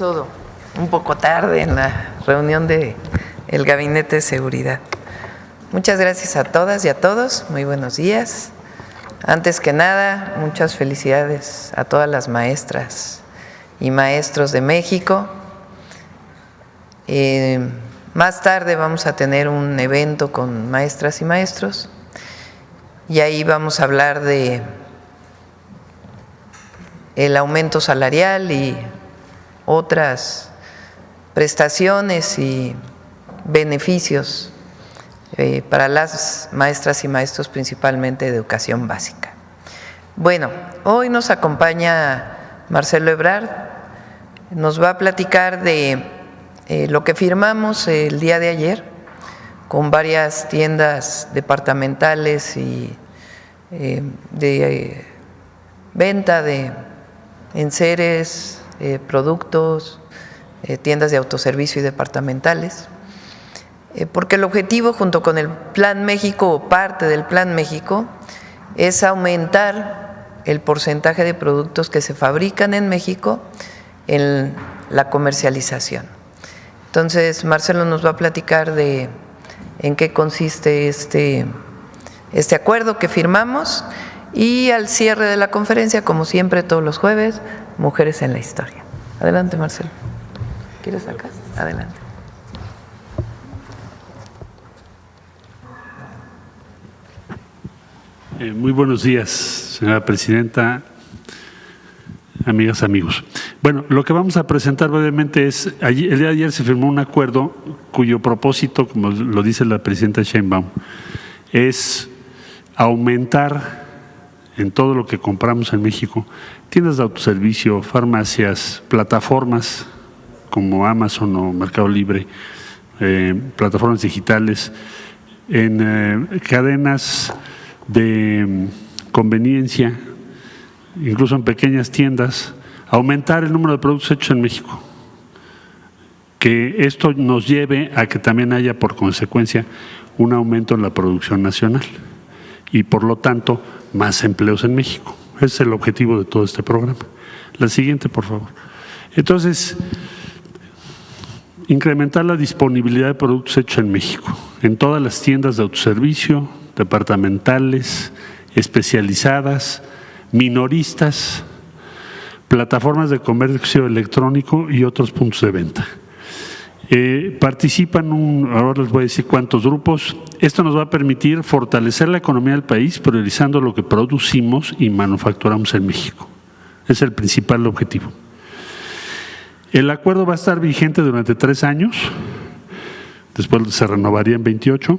Empiezo un poco tarde en la reunión del Gabinete de Seguridad. Muchas gracias a todas y a todos. Muy buenos días. Antes que nada, muchas felicidades a todas las maestras y maestros de México. Más tarde vamos a tener un evento con maestras y maestros y ahí vamos a hablar de el aumento salarial y otras prestaciones y beneficios para las maestras y maestros, principalmente de educación básica. Bueno, hoy nos acompaña Marcelo Ebrard, nos va a platicar de lo que firmamos el día de ayer con varias tiendas departamentales y de venta de enseres, productos, tiendas de autoservicio y departamentales, porque el objetivo junto con el Plan México o parte del Plan México es aumentar el porcentaje de productos que se fabrican en México en la comercialización. Entonces, Marcelo nos va a platicar de en qué consiste este acuerdo que firmamos y al cierre de la conferencia, como siempre todos los jueves, Mujeres en la Historia. Adelante, Marcelo. ¿Quieres acá? Adelante. Muy buenos días, señora presidenta, amigas, amigos. Bueno, lo que vamos a presentar brevemente es, el día de ayer se firmó un acuerdo cuyo propósito, como lo dice la presidenta Sheinbaum, es aumentar en todo lo que compramos en México, tiendas de autoservicio, farmacias, plataformas como Amazon o Mercado Libre, plataformas digitales, en cadenas de conveniencia, incluso en pequeñas tiendas, aumentar el número de productos hechos en México. Que esto nos lleve a que también haya por consecuencia un aumento en la producción nacional y por lo tanto más empleos en México. Ese es el objetivo de todo este programa. La siguiente, por favor. Entonces, incrementar la disponibilidad de productos hechos en México, en todas las tiendas de autoservicio, departamentales, especializadas, minoristas, plataformas de comercio electrónico y otros puntos de venta. Participan, ahora les voy a decir cuántos grupos. Esto nos va a permitir fortalecer la economía del país priorizando lo que producimos y manufacturamos en México. Es el principal objetivo. El acuerdo va a estar vigente durante 3 años, después se renovaría en 28,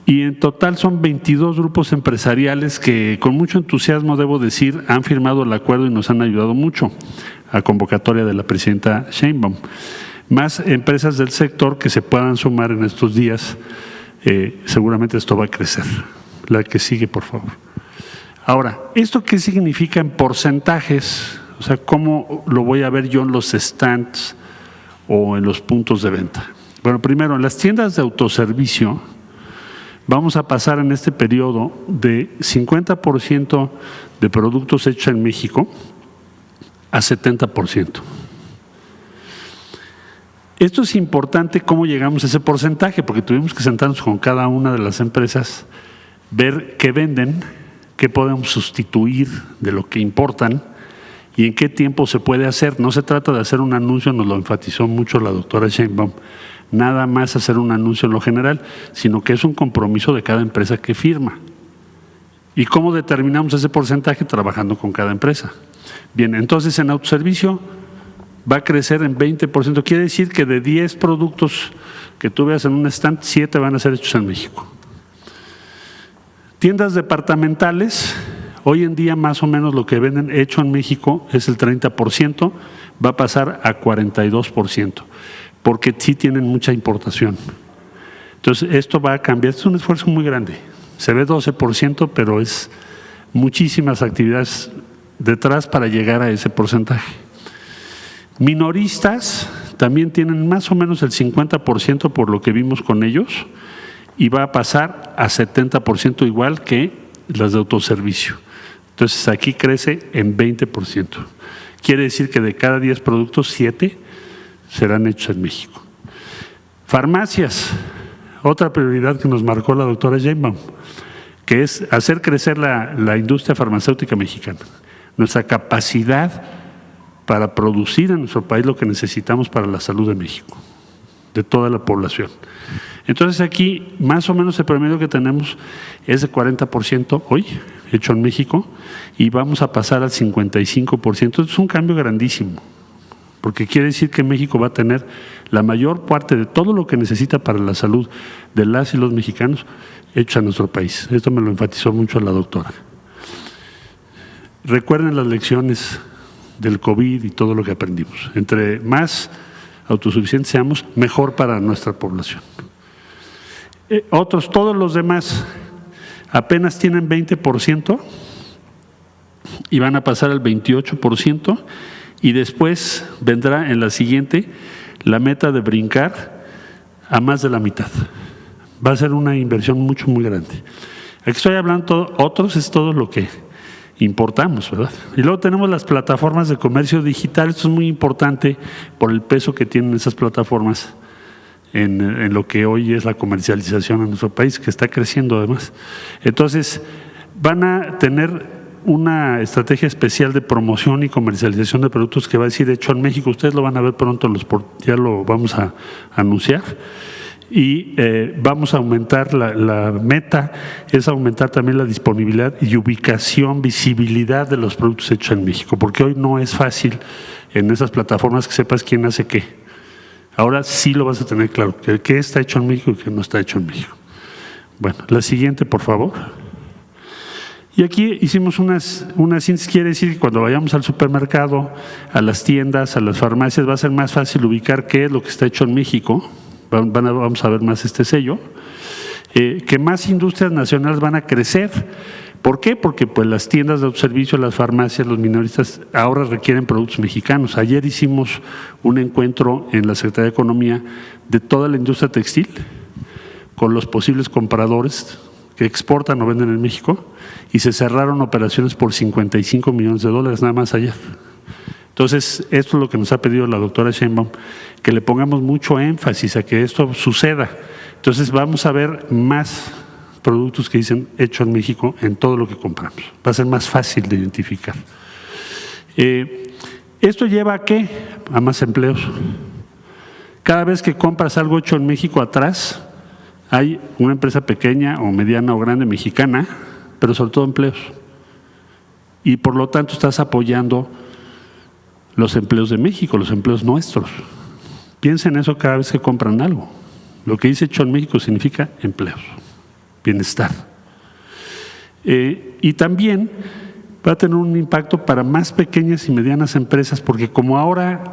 y en total son 22 grupos empresariales que con mucho entusiasmo, debo decir, han firmado el acuerdo y nos han ayudado mucho a convocatoria de la presidenta Sheinbaum. Más empresas del sector que se puedan sumar en estos días, seguramente esto va a crecer. La que sigue, por favor. Ahora, ¿esto qué significa en porcentajes? O sea, ¿cómo lo voy a ver yo en los stands o en los puntos de venta? Bueno, primero, en las tiendas de autoservicio vamos a pasar en este periodo de 50% de productos hechos en México a 70%. Esto es importante, cómo llegamos a ese porcentaje, porque tuvimos que sentarnos con cada una de las empresas, ver qué venden, qué podemos sustituir de lo que importan y en qué tiempo se puede hacer. No se trata de hacer un anuncio, nos lo enfatizó mucho la doctora Sheinbaum, nada más hacer un anuncio en lo general, sino que es un compromiso de cada empresa que firma. ¿Y cómo determinamos ese porcentaje? Trabajando con cada empresa. Bien, entonces en autoservicio va a crecer en 20%. Quiere decir que de 10 productos que tú veas en un stand, 7 van a ser hechos en México. Tiendas departamentales, hoy en día más o menos lo que venden hecho en México es el 30%, va a pasar a 42%, porque sí tienen mucha importación. Entonces, esto va a cambiar, es un esfuerzo muy grande. Se ve 12%, pero es muchísimas actividades detrás para llegar a ese porcentaje. Minoristas también tienen más o menos el 50% por lo que vimos con ellos y va a pasar a 70% igual que las de autoservicio. Entonces aquí crece en 20%. Quiere decir que de cada 10 productos, 7 serán hechos en México. Farmacias, otra prioridad que nos marcó la doctora Sheinbaum, que es hacer crecer la industria farmacéutica mexicana, nuestra capacidad para producir en nuestro país lo que necesitamos para la salud de México, de toda la población. Entonces aquí más o menos el promedio que tenemos es de 40% hoy, hecho en México, y vamos a pasar al 55%. Es un cambio grandísimo, porque quiere decir que México va a tener la mayor parte de todo lo que necesita para la salud de las y los mexicanos hecho en nuestro país. Esto me lo enfatizó mucho la doctora. Recuerden las lecciones del COVID y todo lo que aprendimos. Entre más autosuficientes seamos, mejor para nuestra población. Todos los demás apenas tienen 20% y van a pasar al 28%, y después vendrá en la siguiente la meta de brincar a más de la mitad. Va a ser una inversión muy grande. Aquí estoy hablando, otros es todo lo que importamos, ¿verdad? Y luego tenemos las plataformas de comercio digital. Esto es muy importante por el peso que tienen esas plataformas en lo que hoy es la comercialización en nuestro país, que está creciendo además. Entonces, van a tener una estrategia especial de promoción y comercialización de productos que va a decir hecho en México. Ustedes lo van a ver pronto, ya lo vamos a anunciar. Y vamos a aumentar, la meta es aumentar también la disponibilidad y ubicación, visibilidad de los productos hechos en México, porque hoy no es fácil en esas plataformas que sepas quién hace qué. Ahora sí lo vas a tener claro, que está hecho en México y que no está hecho en México. Bueno, la siguiente, por favor. Y aquí hicimos una síntesis. Quiere decir que cuando vayamos al supermercado, a las tiendas, a las farmacias, va a ser más fácil ubicar qué es lo que está hecho en México. Vamos a ver más este sello. Que más industrias nacionales van a crecer. ¿Por qué? Porque pues las tiendas de autoservicio, las farmacias, los minoristas ahora requieren productos mexicanos. Ayer hicimos un encuentro en la Secretaría de Economía de toda la industria textil con los posibles compradores que exportan o venden en México, y se cerraron operaciones por $55 millones nada más ayer. Entonces, esto es lo que nos ha pedido la doctora Sheinbaum, que le pongamos mucho énfasis a que esto suceda. Entonces, vamos a ver más productos que dicen hecho en México en todo lo que compramos. Va a ser más fácil de identificar. ¿Esto lleva a qué? A más empleos. Cada vez que compras algo hecho en México, atrás hay una empresa pequeña o mediana o grande mexicana, pero sobre todo empleos. Y por lo tanto estás apoyando los empleos de México, los empleos nuestros. Piensen en eso cada vez que compran algo. Lo que dice hecho en México significa empleos, bienestar. Y también va a tener un impacto para más pequeñas y medianas empresas, porque como ahora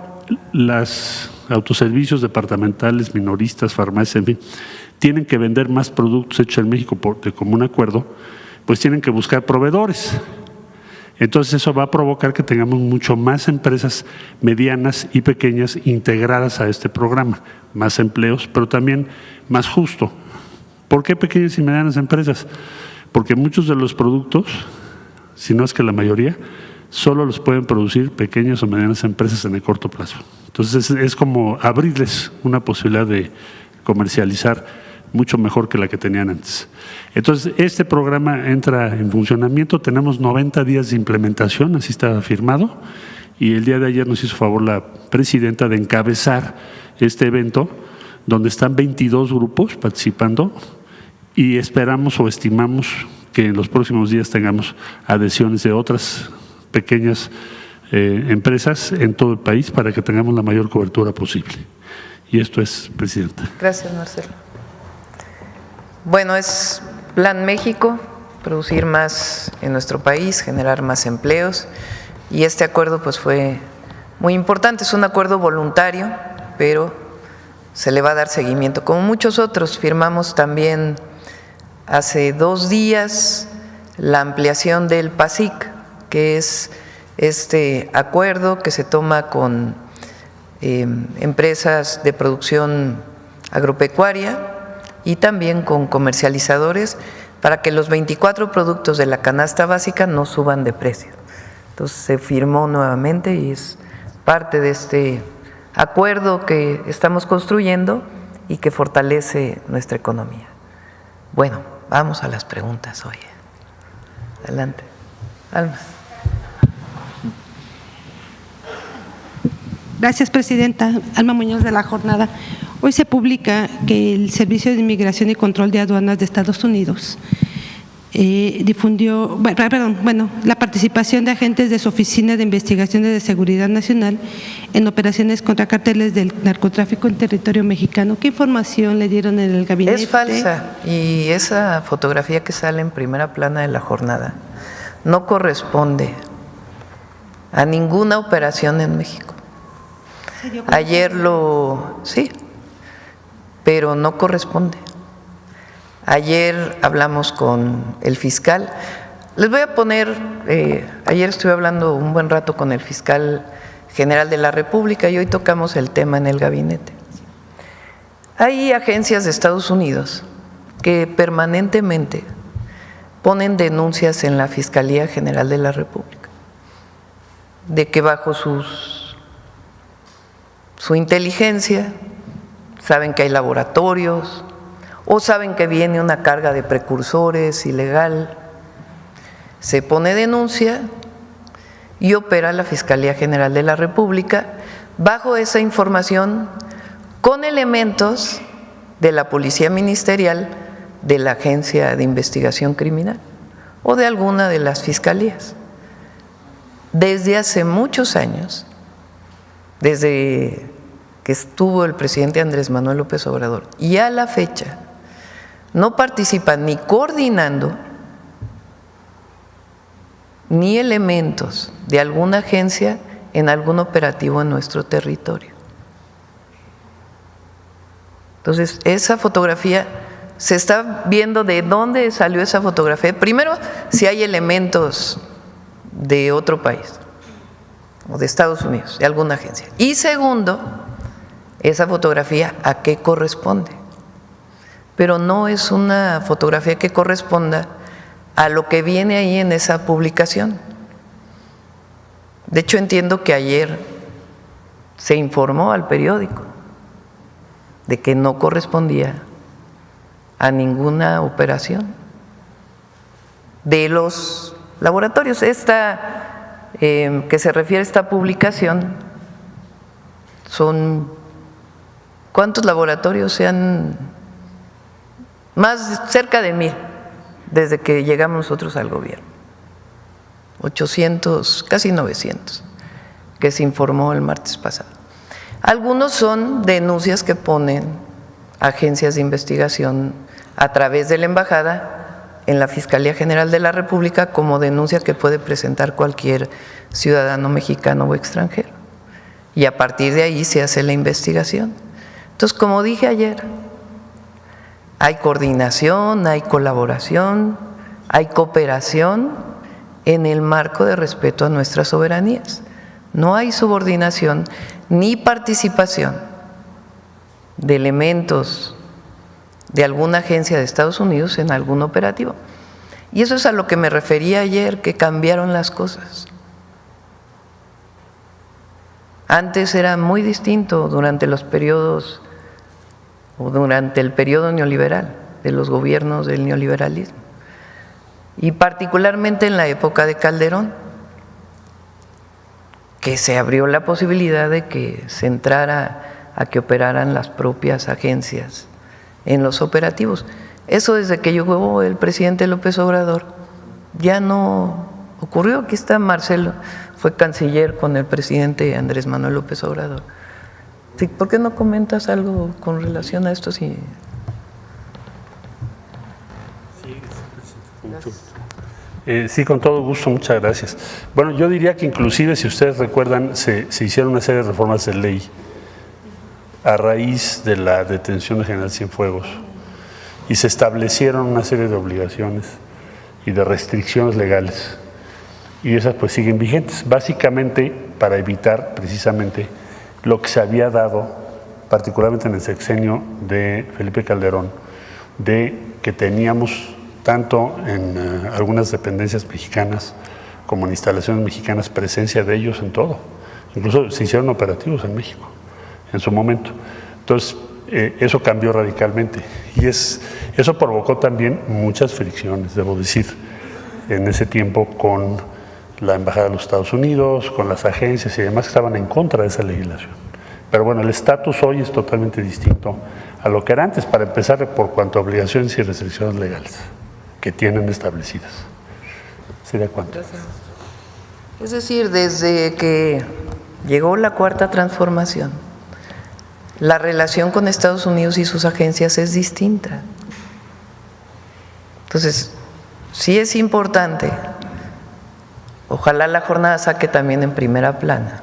las autoservicios departamentales, minoristas, farmacias, en fin, tienen que vender más productos hechos en México de común acuerdo, pues tienen que buscar proveedores. Entonces eso va a provocar que tengamos mucho más empresas medianas y pequeñas integradas a este programa, más empleos, pero también más justo. ¿Por qué pequeñas y medianas empresas? Porque muchos de los productos, si no es que la mayoría, solo los pueden producir pequeñas o medianas empresas en el corto plazo. Entonces es como abrirles una posibilidad de comercializar mucho mejor que la que tenían antes. Entonces, este programa entra en funcionamiento, tenemos 90 días de implementación, así está firmado, y el día de ayer nos hizo favor la presidenta de encabezar este evento, donde están 22 grupos participando, y esperamos o estimamos que en los próximos días tengamos adhesiones de otras pequeñas empresas en todo el país para que tengamos la mayor cobertura posible. Y esto es, presidenta. Gracias, Marcelo. Bueno, es Plan México, producir más en nuestro país, generar más empleos, y este acuerdo pues fue muy importante. Es un acuerdo voluntario, pero se le va a dar seguimiento. Como muchos otros, firmamos también hace 2 días la ampliación del PASIC, que es este acuerdo que se toma con empresas de producción agropecuaria y también con comercializadores para que los 24 productos de la canasta básica no suban de precio. Entonces se firmó nuevamente y es parte de este acuerdo que estamos construyendo y que fortalece nuestra economía. Bueno, vamos a las preguntas hoy. Adelante. Alma. Gracias, presidenta. Alma Muñoz, de La Jornada. Hoy se publica que el Servicio de Inmigración y Control de Aduanas de Estados Unidos difundió, la participación de agentes de su Oficina de Investigaciones de Seguridad Nacional en operaciones contra carteles del narcotráfico en territorio mexicano. ¿Qué información le dieron en el gabinete? Es falsa, y esa fotografía que sale en primera plana de La Jornada no corresponde a ninguna operación en México. Ayer sí, pero no corresponde. Ayer hablamos con el fiscal. Les voy a poner, ayer estuve hablando un buen rato con el fiscal general de la República y hoy tocamos el tema en el gabinete. Hay agencias de Estados Unidos que permanentemente ponen denuncias en la Fiscalía General de la República de que bajo su inteligencia saben que hay laboratorios o saben que viene una carga de precursores ilegal. Se pone denuncia y opera la Fiscalía General de la República bajo esa información con elementos de la Policía Ministerial, de la Agencia de Investigación Criminal o de alguna de las fiscalías. Desde hace muchos años, desde que estuvo el presidente Andrés Manuel López Obrador y a la fecha, no participan ni coordinando ni elementos de alguna agencia en algún operativo en nuestro territorio. Entonces, esa fotografía, se está viendo de dónde salió esa fotografía. Primero, si hay elementos de otro país o de Estados Unidos, de alguna agencia. Y segundo, esa fotografía a qué corresponde. Pero no es una fotografía que corresponda a lo que viene ahí en esa publicación. De hecho, entiendo que ayer se informó al periódico de que no correspondía a ninguna operación de los laboratorios. Esta que se refiere a esta publicación son ¿cuántos laboratorios se han? Más cerca de 1000 desde que llegamos nosotros al gobierno, 800, casi 900, que se informó el martes pasado. Algunos son denuncias que ponen agencias de investigación a través de la embajada en la Fiscalía General de la República como denuncia que puede presentar cualquier ciudadano mexicano o extranjero. Y a partir de ahí se hace la investigación. Entonces, como dije ayer, hay coordinación, hay colaboración, hay cooperación en el marco de respeto a nuestras soberanías. No hay subordinación ni participación de elementos de alguna agencia de Estados Unidos en algún operativo. Y eso es a lo que me refería ayer, que cambiaron las cosas. Antes era muy distinto durante los periodos o durante el periodo neoliberal, de los gobiernos del neoliberalismo, y particularmente en la época de Calderón, que se abrió la posibilidad de que se entrara a que operaran las propias agencias en los operativos. Eso desde que llegó el presidente López Obrador ya no ocurrió. Aquí está Marcelo, fue canciller con el presidente Andrés Manuel López Obrador. Sí, ¿por qué no comentas algo con relación a esto? Sí, sí, con todo gusto, muchas gracias. Bueno, yo diría que inclusive, si ustedes recuerdan, se hicieron una serie de reformas de ley a raíz de la detención de General Cienfuegos y se establecieron una serie de obligaciones y de restricciones legales y esas pues siguen vigentes, básicamente para evitar precisamente lo que se había dado, particularmente en el sexenio de Felipe Calderón, de que teníamos tanto en algunas dependencias mexicanas como en instalaciones mexicanas presencia de ellos en todo. Incluso se hicieron operativos en México. en su momento. Entonces, eso cambió radicalmente y eso provocó también muchas fricciones, debo decir, en ese tiempo con la Embajada de los Estados Unidos, con las agencias y demás que estaban en contra de esa legislación. Pero bueno, el estatus hoy es totalmente distinto a lo que era antes, para empezar por cuanto a obligaciones y restricciones legales que tienen establecidas. ¿Sería cuánto? Es decir, desde que llegó la Cuarta Transformación, la relación con Estados Unidos y sus agencias es distinta. Entonces, sí es importante, ojalá la jornada saque también en primera plana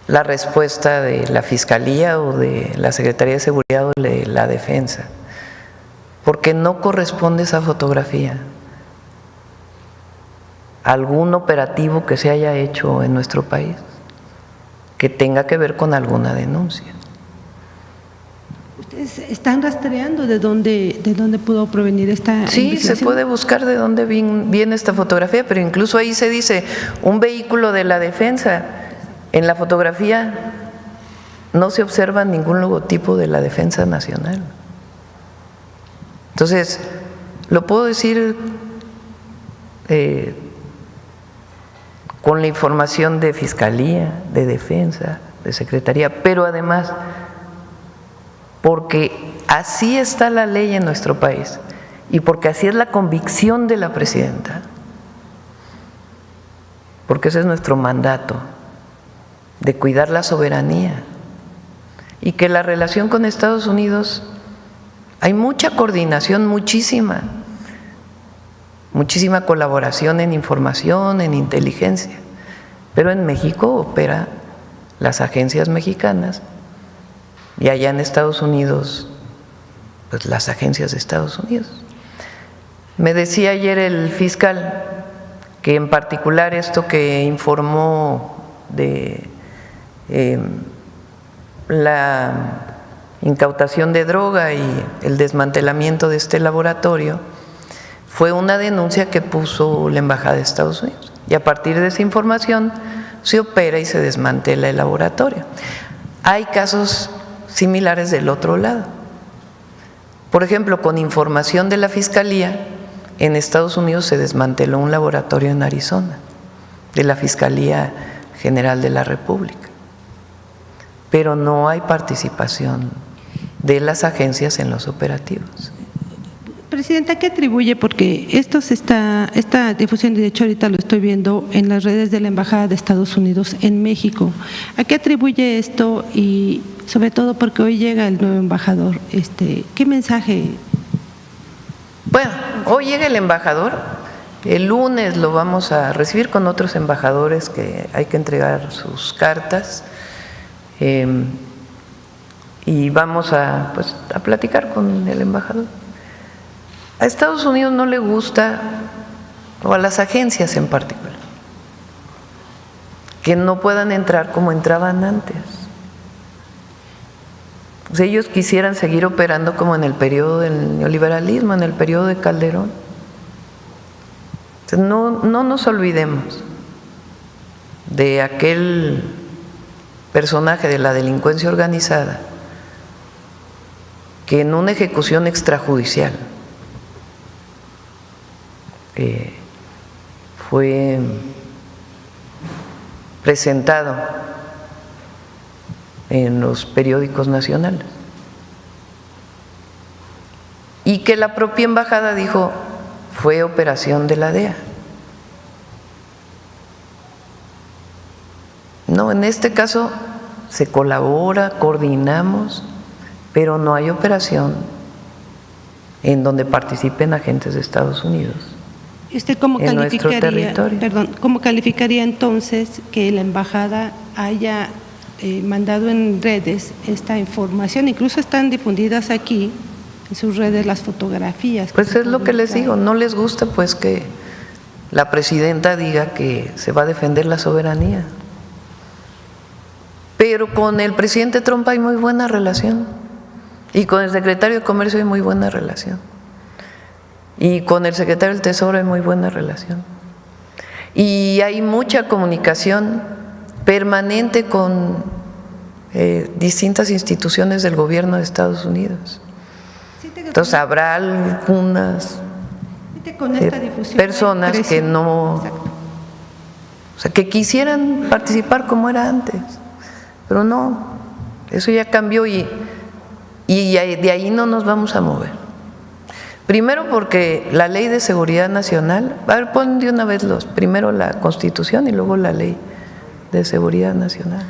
la respuesta de la Fiscalía o de la Secretaría de Seguridad o de la Defensa, porque no corresponde esa fotografía a algún operativo que se haya hecho en nuestro país que tenga que ver con alguna denuncia. ¿Ustedes están rastreando de dónde pudo provenir esta Sí, se puede buscar de dónde viene esta fotografía, pero incluso ahí se dice un vehículo de la Defensa. En la fotografía no se observa ningún logotipo de la Defensa Nacional. Entonces, lo puedo decir con la información de Fiscalía, de Defensa, de Secretaría, pero además porque así está la ley en nuestro país y porque así es la convicción de la presidenta, porque ese es nuestro mandato, de cuidar la soberanía y que la relación con Estados Unidos hay mucha coordinación, muchísima colaboración en información, en inteligencia, pero en México opera las agencias mexicanas y allá en Estados Unidos, pues las agencias de Estados Unidos. Me decía ayer el fiscal que en particular esto que informó de la incautación de droga y el desmantelamiento de este laboratorio fue una denuncia que puso la Embajada de Estados Unidos y a partir de esa información se opera y se desmantela el laboratorio. Hay casos similares del otro lado. Por ejemplo, con información de la Fiscalía, en Estados Unidos se desmanteló un laboratorio en Arizona, de la Fiscalía General de la República, pero no hay participación de las agencias en los operativos. Presidenta, ¿qué atribuye? Porque esta difusión, de hecho ahorita lo estoy viendo en las redes de la Embajada de Estados Unidos en México. ¿A qué atribuye esto? Y sobre todo porque hoy llega el nuevo embajador. ¿Qué mensaje? Bueno, hoy llega el embajador, el lunes lo vamos a recibir con otros embajadores que hay que entregar sus cartas y vamos a platicar con el embajador. A Estados Unidos no le gusta, o a las agencias en particular, que no puedan entrar como entraban antes. O sea, ellos quisieran seguir operando como en el periodo del neoliberalismo, en el periodo de Calderón. Entonces, no nos olvidemos de aquel personaje de la delincuencia organizada que en una ejecución extrajudicial fue presentado en los periódicos nacionales y que la propia embajada dijo fue operación de la DEA. No, en este caso se colabora, coordinamos, pero no hay operación en donde participen agentes de Estados Unidos. ¿Y usted cómo calificaría entonces que la embajada haya mandado en redes esta información? Incluso están difundidas aquí en sus redes las fotografías. Pues es lo que les digo, no les gusta pues que la presidenta diga que se va a defender la soberanía. Pero con el presidente Trump hay muy buena relación y con el secretario de Comercio hay muy buena relación. Y con el secretario del Tesoro hay muy buena relación. Y hay mucha comunicación permanente con distintas instituciones del gobierno de Estados Unidos. Entonces habrá algunas con esta difusión personas que no, o sea, que quisieran participar como era antes, pero no, eso ya cambió y de ahí no nos vamos a mover. Primero porque la Ley de Seguridad Nacional, a ver, pon de una vez primero la Constitución y luego la Ley de Seguridad Nacional.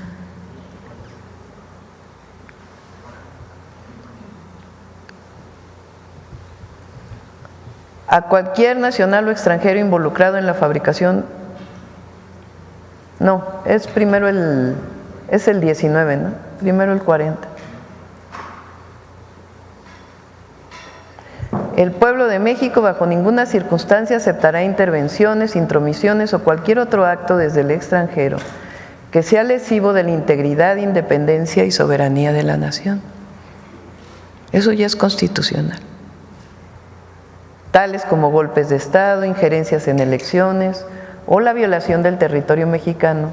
A cualquier nacional o extranjero involucrado en la fabricación, no, es primero es el 19, ¿no? Primero el 40. El pueblo de México bajo ninguna circunstancia aceptará intervenciones, intromisiones o cualquier otro acto desde el extranjero que sea lesivo de la integridad, independencia y soberanía de la nación. Eso ya es constitucional. Tales como golpes de Estado, injerencias en elecciones o la violación del territorio mexicano,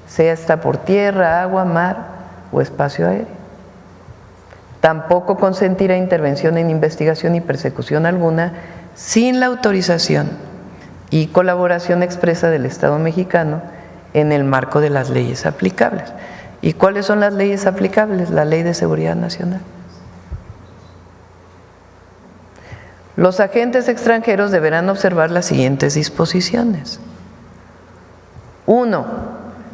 sea esta por tierra, agua, mar o espacio aéreo. Tampoco consentirá intervención en investigación y persecución alguna sin la autorización y colaboración expresa del Estado mexicano en el marco de las leyes aplicables. ¿Y cuáles son las leyes aplicables? La Ley de Seguridad Nacional. Los agentes extranjeros deberán observar las siguientes disposiciones. 1.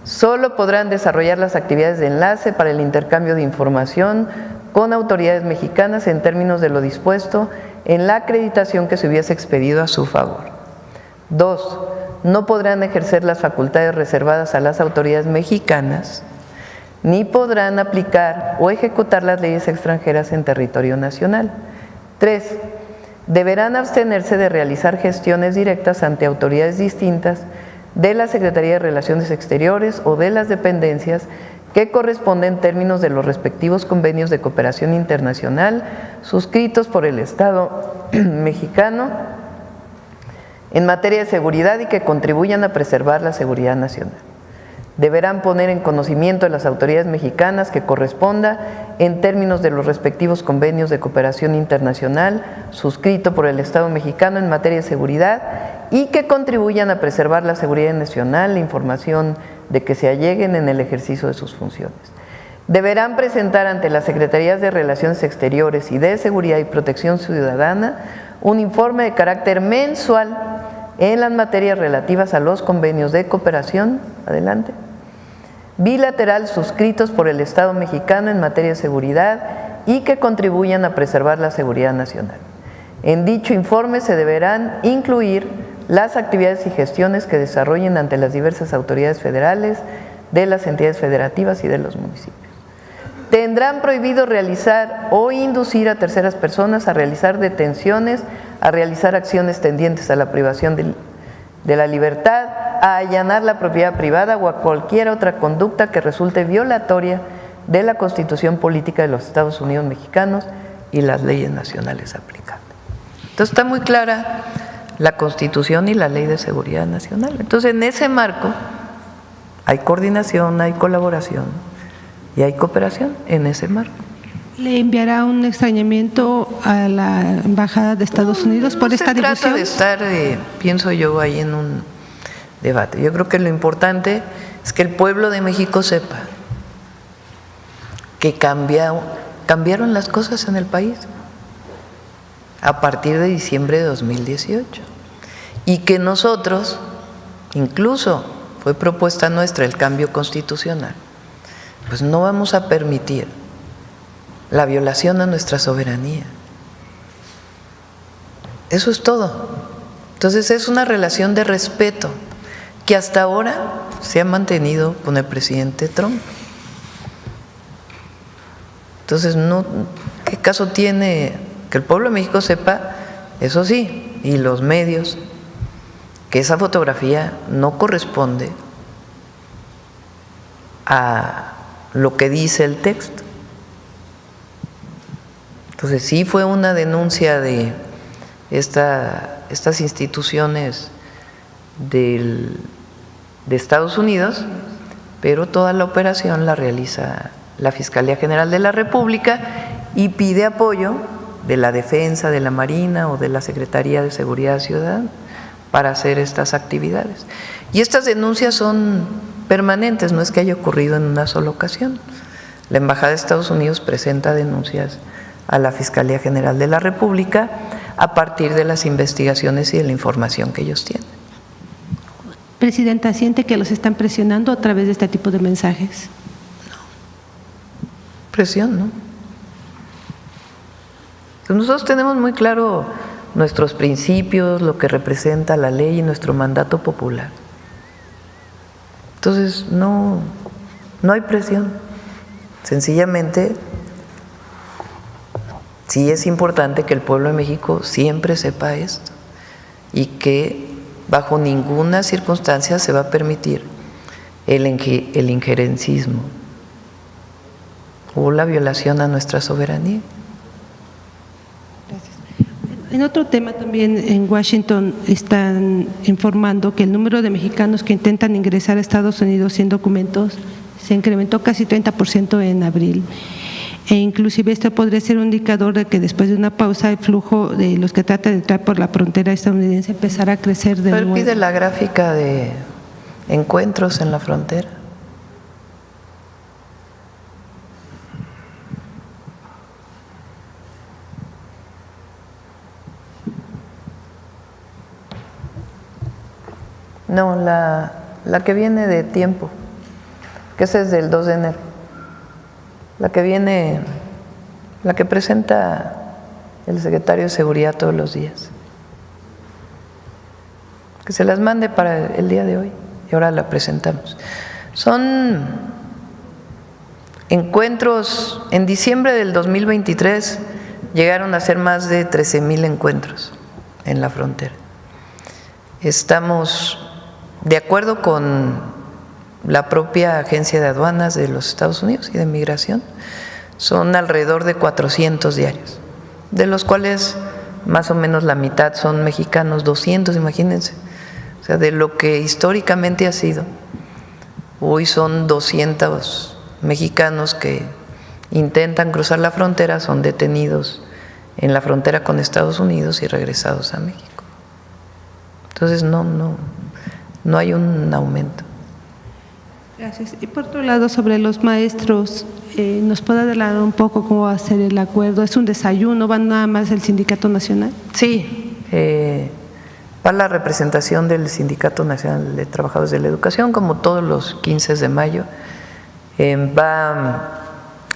Solo podrán desarrollar las actividades de enlace para el intercambio de información con autoridades mexicanas en términos de lo dispuesto en la acreditación que se hubiese expedido a su favor. 2. No podrán ejercer las facultades reservadas a las autoridades mexicanas, ni podrán aplicar o ejecutar las leyes extranjeras en territorio nacional. 3. Deberán abstenerse de realizar gestiones directas ante autoridades distintas de la Secretaría de Relaciones Exteriores o de las dependencias que corresponden en términos de los respectivos convenios de cooperación internacional suscritos por el Estado mexicano en materia de seguridad y que contribuyan a preservar la seguridad nacional. Deberán poner en conocimiento de las autoridades mexicanas que corresponda en términos de los respectivos convenios de cooperación internacional suscrito por el Estado mexicano en materia de seguridad y que contribuyan a preservar la seguridad nacional, la información de que se alleguen en el ejercicio de sus funciones. Deberán presentar ante las Secretarías de Relaciones Exteriores y de Seguridad y Protección Ciudadana un informe de carácter mensual en las materias relativas a los convenios de cooperación, adelante, bilateral suscritos por el Estado mexicano en materia de seguridad y que contribuyan a preservar la seguridad nacional. En dicho informe se deberán incluir las actividades y gestiones que desarrollen ante las diversas autoridades federales, de las entidades federativas y de los municipios. Tendrán prohibido realizar o inducir a terceras personas a realizar detenciones, a realizar acciones tendientes a la privación de la libertad, a allanar la propiedad privada o a cualquier otra conducta que resulte violatoria de la Constitución Política de los Estados Unidos Mexicanos y las leyes nacionales aplicables. Entonces está muy clara la Constitución y la Ley de Seguridad Nacional. Entonces en ese marco hay coordinación, hay colaboración y hay cooperación en ese marco. ¿Le enviará un extrañamiento a la Embajada de Estados Unidos por esta difusión? Se trata de estar, pienso yo, ahí en un debate. Yo creo que lo importante es que el pueblo de México sepa que cambiaron las cosas en el país a partir de diciembre de 2018 y que nosotros, incluso fue propuesta nuestra el cambio constitucional, pues no vamos a permitir la violación a nuestra soberanía. Eso es todo. Entonces es una relación de respeto que hasta ahora se ha mantenido con el presidente Trump. Entonces, ¿qué caso tiene que el pueblo de México sepa, eso sí, y los medios, que esa fotografía no corresponde a lo que dice el texto? Entonces sí fue una denuncia de estas instituciones de Estados Unidos, pero toda la operación la realiza la Fiscalía General de la República y pide apoyo de la Defensa, de la Marina o de la Secretaría de Seguridad Ciudadana para hacer estas actividades. Y estas denuncias son permanentes, no es que haya ocurrido en una sola ocasión. La Embajada de Estados Unidos presenta denuncias a la Fiscalía General de la República a partir de las investigaciones y de la información que ellos tienen. Presidenta, ¿siente que los están presionando a través de este tipo de mensajes? Presión, ¿no? Pues nosotros tenemos muy claro nuestros principios, lo que representa la ley y nuestro mandato popular. Entonces, no hay presión. Sencillamente, sí es importante que el pueblo de México siempre sepa esto y que bajo ninguna circunstancia se va a permitir el injerencismo o la violación a nuestra soberanía. En otro tema también en Washington están informando que el número de mexicanos que intentan ingresar a Estados Unidos sin documentos se incrementó casi 30% en abril. E inclusive esto podría ser un indicador de que después de una pausa el flujo de los que tratan de entrar por la frontera estadounidense empezará a crecer de nuevo. Pide la gráfica de encuentros en la frontera. No, la que viene de tiempo, que esa es del 2 de enero. La que viene, la que presenta el secretario de Seguridad todos los días. Que se las mande para el día de hoy y ahora la presentamos. Son encuentros, en diciembre del 2023 llegaron a ser más de 13,000 encuentros en la frontera. Estamos de acuerdo con la propia Agencia de Aduanas de los Estados Unidos y de Migración, son alrededor de 400 diarios, de los cuales más o menos la mitad son mexicanos, 200, imagínense. O sea, de lo que históricamente ha sido, hoy son 200 mexicanos que intentan cruzar la frontera, son detenidos en la frontera con Estados Unidos y regresados a México. Entonces no hay un aumento. Gracias. Y por otro lado, sobre los maestros, ¿nos puede adelantar un poco cómo va a ser el acuerdo? ¿Es un desayuno? ¿Van nada más el Sindicato Nacional? Sí, va la representación del Sindicato Nacional de Trabajadores de la Educación, como todos los 15 de mayo.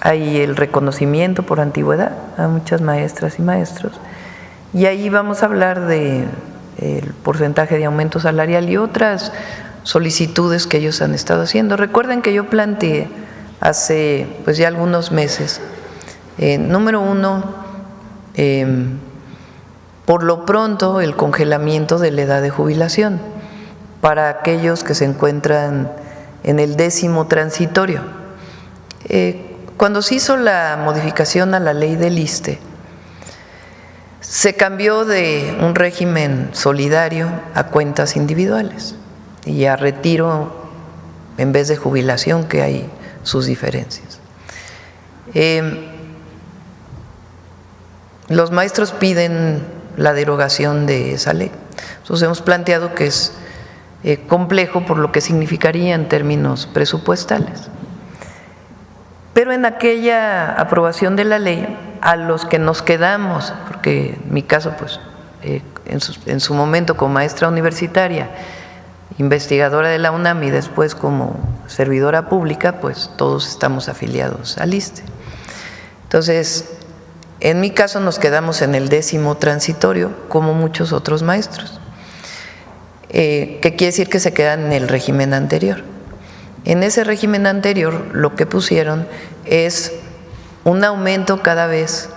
Hay el reconocimiento por antigüedad a muchas maestras y maestros, y ahí vamos a hablar de el porcentaje de aumento salarial y otras solicitudes que ellos han estado haciendo. Recuerden que yo planteé hace pues ya algunos meses, número uno, por lo pronto el congelamiento de la edad de jubilación para aquellos que se encuentran en el 10º transitorio. Cuando se hizo la modificación a la ley del ISSSTE, se cambió de un régimen solidario a cuentas individuales y a retiro en vez de jubilación, que hay sus diferencias. Los maestros piden la derogación de esa ley. Entonces hemos planteado que es complejo por lo que significaría en términos presupuestales. Pero en aquella aprobación de la ley, a los que nos quedamos, porque en mi caso, pues, en su momento como maestra universitaria, investigadora de la UNAM y después como servidora pública, pues todos estamos afiliados al ISSSTE. Entonces, en mi caso nos quedamos en el 10º transitorio, como muchos otros maestros, que quiere decir que se quedan en el régimen anterior. En ese régimen anterior lo que pusieron es un aumento cada vez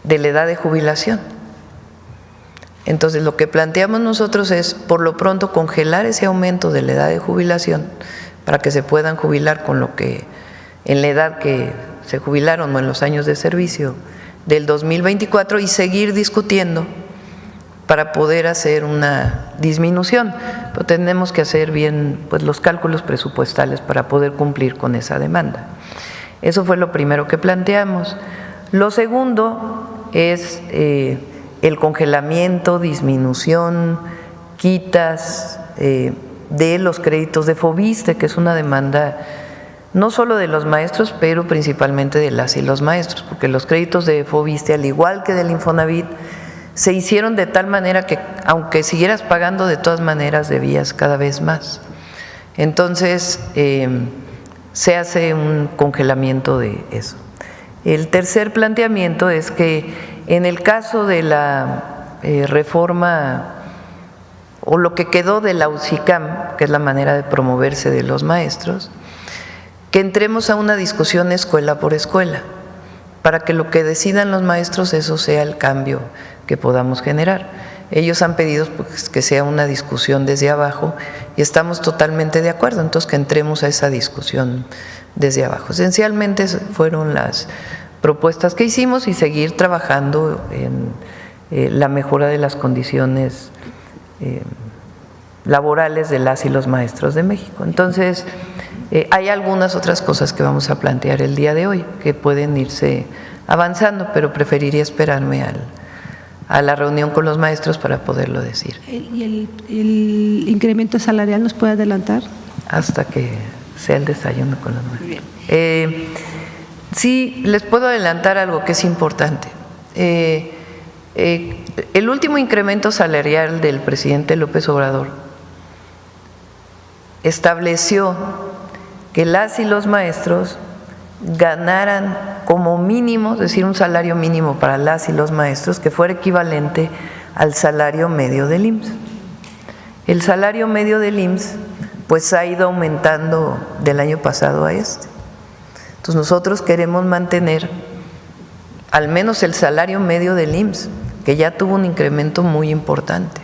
de la edad de jubilación. Entonces lo que planteamos nosotros es por lo pronto congelar ese aumento de la edad de jubilación para que se puedan jubilar con lo que en la edad que se jubilaron o en los años de servicio del 2024 y seguir discutiendo para poder hacer una disminución, pero tenemos que hacer bien pues, los cálculos presupuestales para poder cumplir con esa demanda. Eso fue lo primero que planteamos. Lo segundo es el congelamiento, disminución, quitas de los créditos de FOBISSSTE, que es una demanda no solo de los maestros, pero principalmente de las y los maestros, porque los créditos de FOBISSSTE, al igual que del Infonavit, se hicieron de tal manera que aunque siguieras pagando, de todas maneras debías cada vez más. Entonces, se hace un congelamiento de eso. El tercer planteamiento es que en el caso de la reforma o lo que quedó de la UCICAM, que es la manera de promoverse de los maestros, que entremos a una discusión escuela por escuela, para que lo que decidan los maestros, eso sea el cambio que podamos generar. Ellos han pedido pues, que sea una discusión desde abajo y estamos totalmente de acuerdo, entonces que entremos a esa discusión desde abajo. Esencialmente fueron las propuestas que hicimos y seguir trabajando en la mejora de las condiciones laborales de las y los maestros de México. Entonces, hay algunas otras cosas que vamos a plantear el día de hoy que pueden irse avanzando, pero preferiría esperarme a la reunión con los maestros para poderlo decir. ¿Y el incremento salarial nos puede adelantar? Hasta que sea el desayuno con los maestros. Sí, les puedo adelantar algo que es importante. El último incremento salarial del presidente López Obrador estableció que las y los maestros ganaran como mínimo, es decir, un salario mínimo para las y los maestros que fuera equivalente al salario medio del IMSS. El salario medio del IMSS pues ha ido aumentando del año pasado a este. Entonces nosotros queremos mantener al menos el salario medio del IMSS, que ya tuvo un incremento muy importante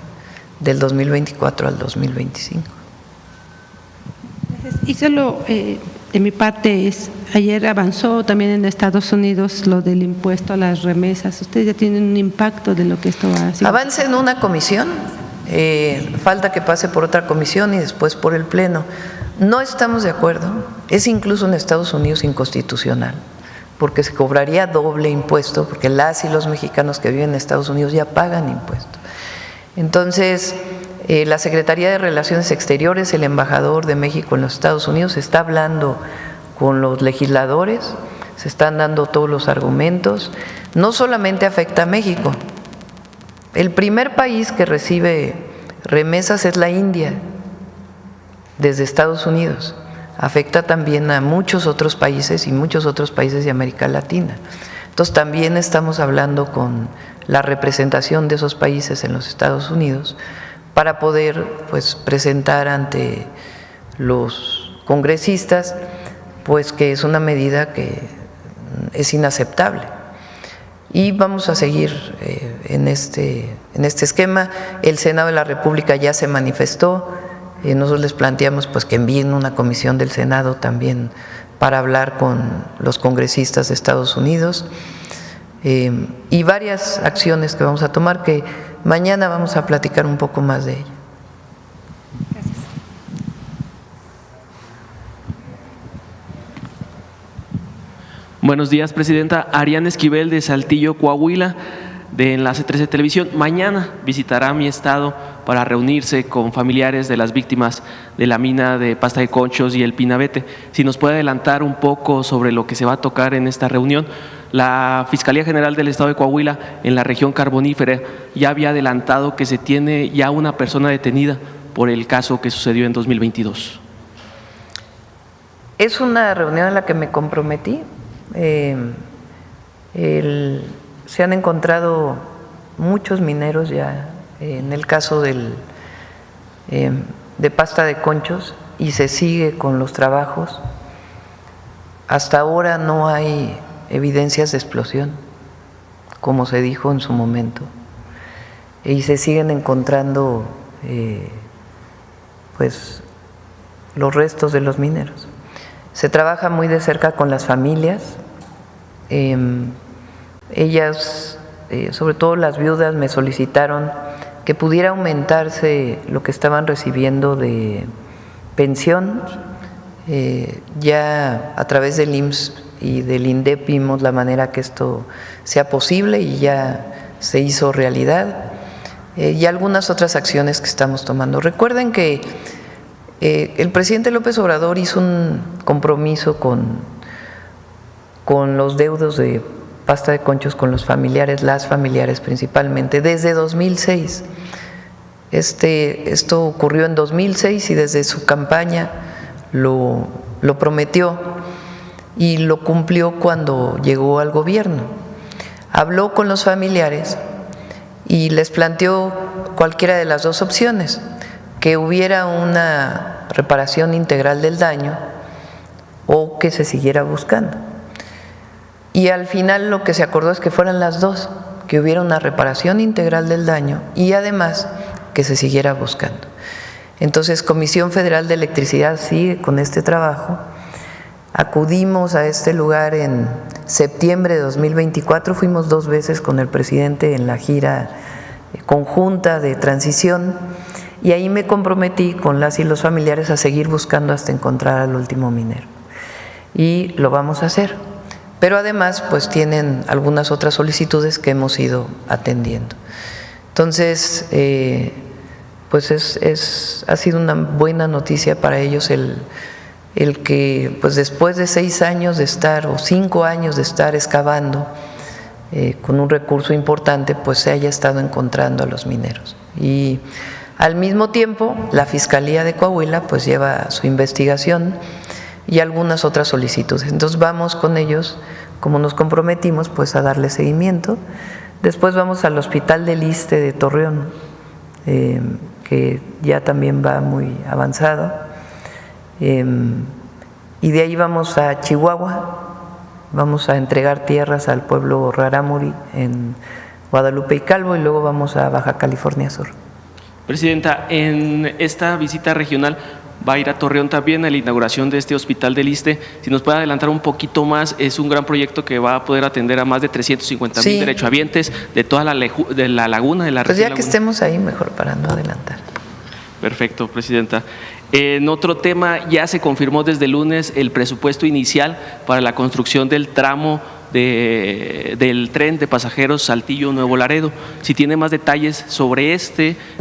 del 2024 al 2025. Y solo de mi parte ayer avanzó también en Estados Unidos lo del impuesto a las remesas. ¿Ustedes ya tienen un impacto de lo que esto va a hacer? Avance en una comisión, falta que pase por otra comisión y después por el Pleno. No estamos de acuerdo, es incluso en Estados Unidos inconstitucional, porque se cobraría doble impuesto, porque las y los mexicanos que viven en Estados Unidos ya pagan impuesto. Entonces, la Secretaría de Relaciones Exteriores, el embajador de México en los Estados Unidos está hablando con los legisladores, se están dando todos los argumentos. No solamente afecta a México, el primer país que recibe remesas es la India, desde Estados Unidos. Afecta también a muchos otros países y muchos otros países de América Latina. Entonces también estamos hablando con la representación de esos países en los Estados Unidos para poder pues presentar ante los congresistas pues que es una medida que es inaceptable. Y vamos a seguir en este esquema. El Senado de la República ya se manifestó. Nosotros les planteamos pues que envíen una comisión del Senado también para hablar con los congresistas de Estados Unidos y varias acciones que vamos a tomar que mañana vamos a platicar un poco más de ello. Gracias. Buenos días, Presidenta. Ariana Esquivel de Saltillo, Coahuila, de Enlace 13 Televisión. Mañana visitará mi estado para reunirse con familiares de las víctimas de la mina de Pasta de Conchos y el Pinabete. Si nos puede adelantar un poco sobre lo que se va a tocar en esta reunión. La Fiscalía General del Estado de Coahuila en la región carbonífera ya había adelantado que se tiene ya una persona detenida por el caso que sucedió en 2022. Es una reunión en la que me comprometí. Se han encontrado muchos mineros ya en el caso de Pasta de Conchos y se sigue con los trabajos. Hasta ahora no hay evidencias de explosión, como se dijo en su momento, y se siguen encontrando pues los restos de los mineros. Se trabaja muy de cerca con las familias. Ellas, sobre todo las viudas, me solicitaron que pudiera aumentarse lo que estaban recibiendo de pensión. Ya a través del IMSS y del INDEP vimos la manera que esto sea posible y ya se hizo realidad, y algunas otras acciones que estamos tomando. Recuerden que el presidente López Obrador hizo un compromiso con los deudos de pasta de conchos, con los familiares, las familiares principalmente, desde 2006. Esto ocurrió en 2006 y desde su campaña lo prometió y lo cumplió cuando llegó al gobierno. Habló con los familiares y les planteó cualquiera de las dos opciones, que hubiera una reparación integral del daño o que se siguiera buscando. Y al final lo que se acordó es que fueran las dos, que hubiera una reparación integral del daño y además que se siguiera buscando. Entonces, Comisión Federal de Electricidad sigue con este trabajo. Acudimos a este lugar en septiembre de 2024, fuimos 2 veces con el presidente en la gira conjunta de transición y ahí me comprometí con las y los familiares a seguir buscando hasta encontrar al último minero. Y lo vamos a hacer. Pero además, pues tienen algunas otras solicitudes que hemos ido atendiendo. Entonces, pues ha sido una buena noticia para ellos el que pues después de 6 años de estar o 5 años de estar excavando con un recurso importante, pues se haya estado encontrando a los mineros. Y al mismo tiempo la Fiscalía de Coahuila pues lleva su investigación y algunas otras solicitudes. Entonces vamos con ellos, como nos comprometimos, pues a darle seguimiento. Después vamos al Hospital del ISSSTE de Torreón, que ya también va muy avanzado. Y de ahí vamos a Chihuahua, vamos a entregar tierras al pueblo Rarámuri en Guadalupe y Calvo y luego vamos a Baja California Sur. Presidenta, en esta visita regional va a ir a Torreón también a la inauguración de este Hospital del ISSSTE. Si nos puede adelantar un poquito más, es un gran proyecto que va a poder atender a más de 350,000 derechohabientes de toda la laguna, de la región. Pues ya que laguna. estemos ahí, mejor para no adelantar. Perfecto, Presidenta. En otro tema, ya se confirmó desde el lunes el presupuesto inicial para la construcción del tramo del tren de pasajeros Saltillo-Nuevo Laredo. Si tiene más detalles sobre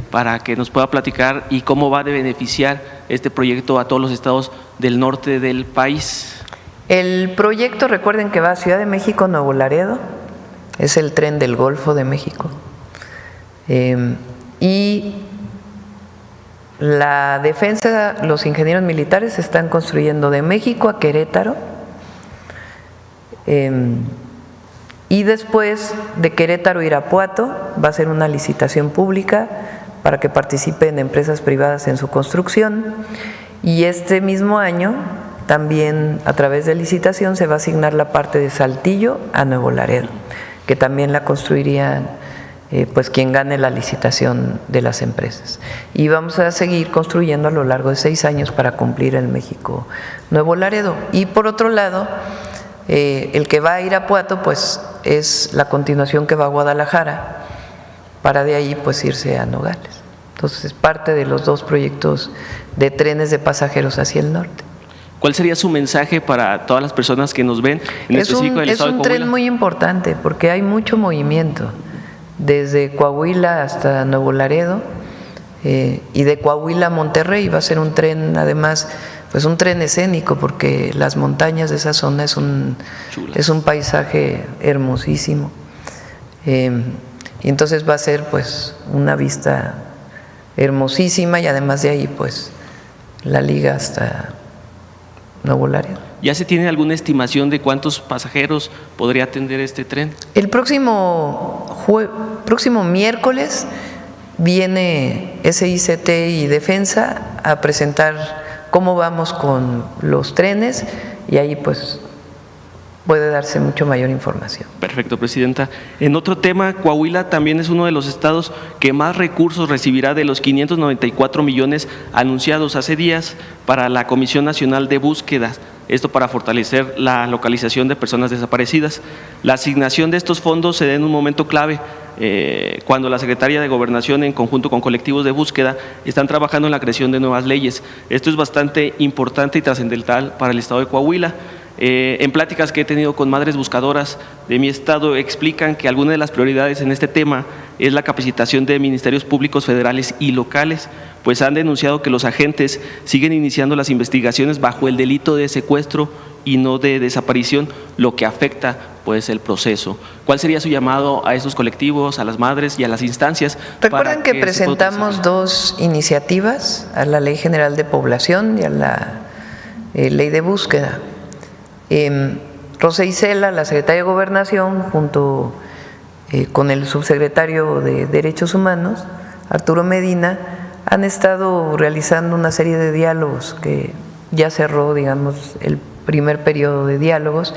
para que nos pueda platicar y cómo va a beneficiar este proyecto a todos los estados del norte del país. El proyecto, recuerden que va a Ciudad de México, Nuevo Laredo, es el tren del Golfo de México. Y la defensa, los ingenieros militares están construyendo de México a Querétaro, y después de Querétaro a Irapuato va a ser una licitación pública para que participen empresas privadas en su construcción, y este mismo año también a través de licitación se va a asignar la parte de Saltillo a Nuevo Laredo, que también la construirían pues quien gane la licitación de las empresas. Y vamos a seguir construyendo a lo largo de 6 años para cumplir el México Nuevo Laredo. Y por otro lado, el que va a Irapuato pues es la continuación que va a Guadalajara, para de ahí pues irse a Nogales. Entonces es parte de los 2 proyectos de trenes de pasajeros hacia el norte. ¿Cuál sería su mensaje para todas las personas que nos ven en específico del estado de Coahuila? Es un tren muy importante porque hay mucho movimiento desde Coahuila hasta Nuevo Laredo, y de Coahuila a Monterrey. Va a ser un tren, además, pues un tren escénico, porque las montañas de esa zona es un paisaje hermosísimo, y entonces va a ser pues una vista hermosísima, y además de ahí pues la liga hasta Nuevo Laredo. ¿Ya se tiene alguna estimación de cuántos pasajeros podría atender este tren? El próximo miércoles viene SICT y Defensa a presentar cómo vamos con los trenes, y ahí pues puede darse mucho mayor información. Perfecto, Presidenta. En otro tema, Coahuila también es uno de los estados que más recursos recibirá de los 594 millones anunciados hace días para la Comisión Nacional de Búsquedas. Esto para fortalecer la localización de personas desaparecidas. La asignación de estos fondos se da en un momento clave cuando la Secretaría de Gobernación, en conjunto con colectivos de búsqueda, están trabajando en la creación de nuevas leyes. Esto es bastante importante y trascendental para el estado de Coahuila. En pláticas que he tenido con madres buscadoras de mi estado, explican que alguna de las prioridades en este tema es la capacitación de ministerios públicos federales y locales, pues han denunciado que los agentes siguen iniciando las investigaciones bajo el delito de secuestro y no de desaparición, lo que afecta pues el proceso. ¿Cuál sería su llamado a estos colectivos, a las madres y a las instancias? Recuerden que presentamos dos iniciativas, a la Ley General de Población y a la Ley de Búsqueda. Rosa Isela, la secretaria de Gobernación, junto con el subsecretario de Derechos Humanos, Arturo Medina, han estado realizando una serie de diálogos que ya cerró, digamos, el primer periodo de diálogos.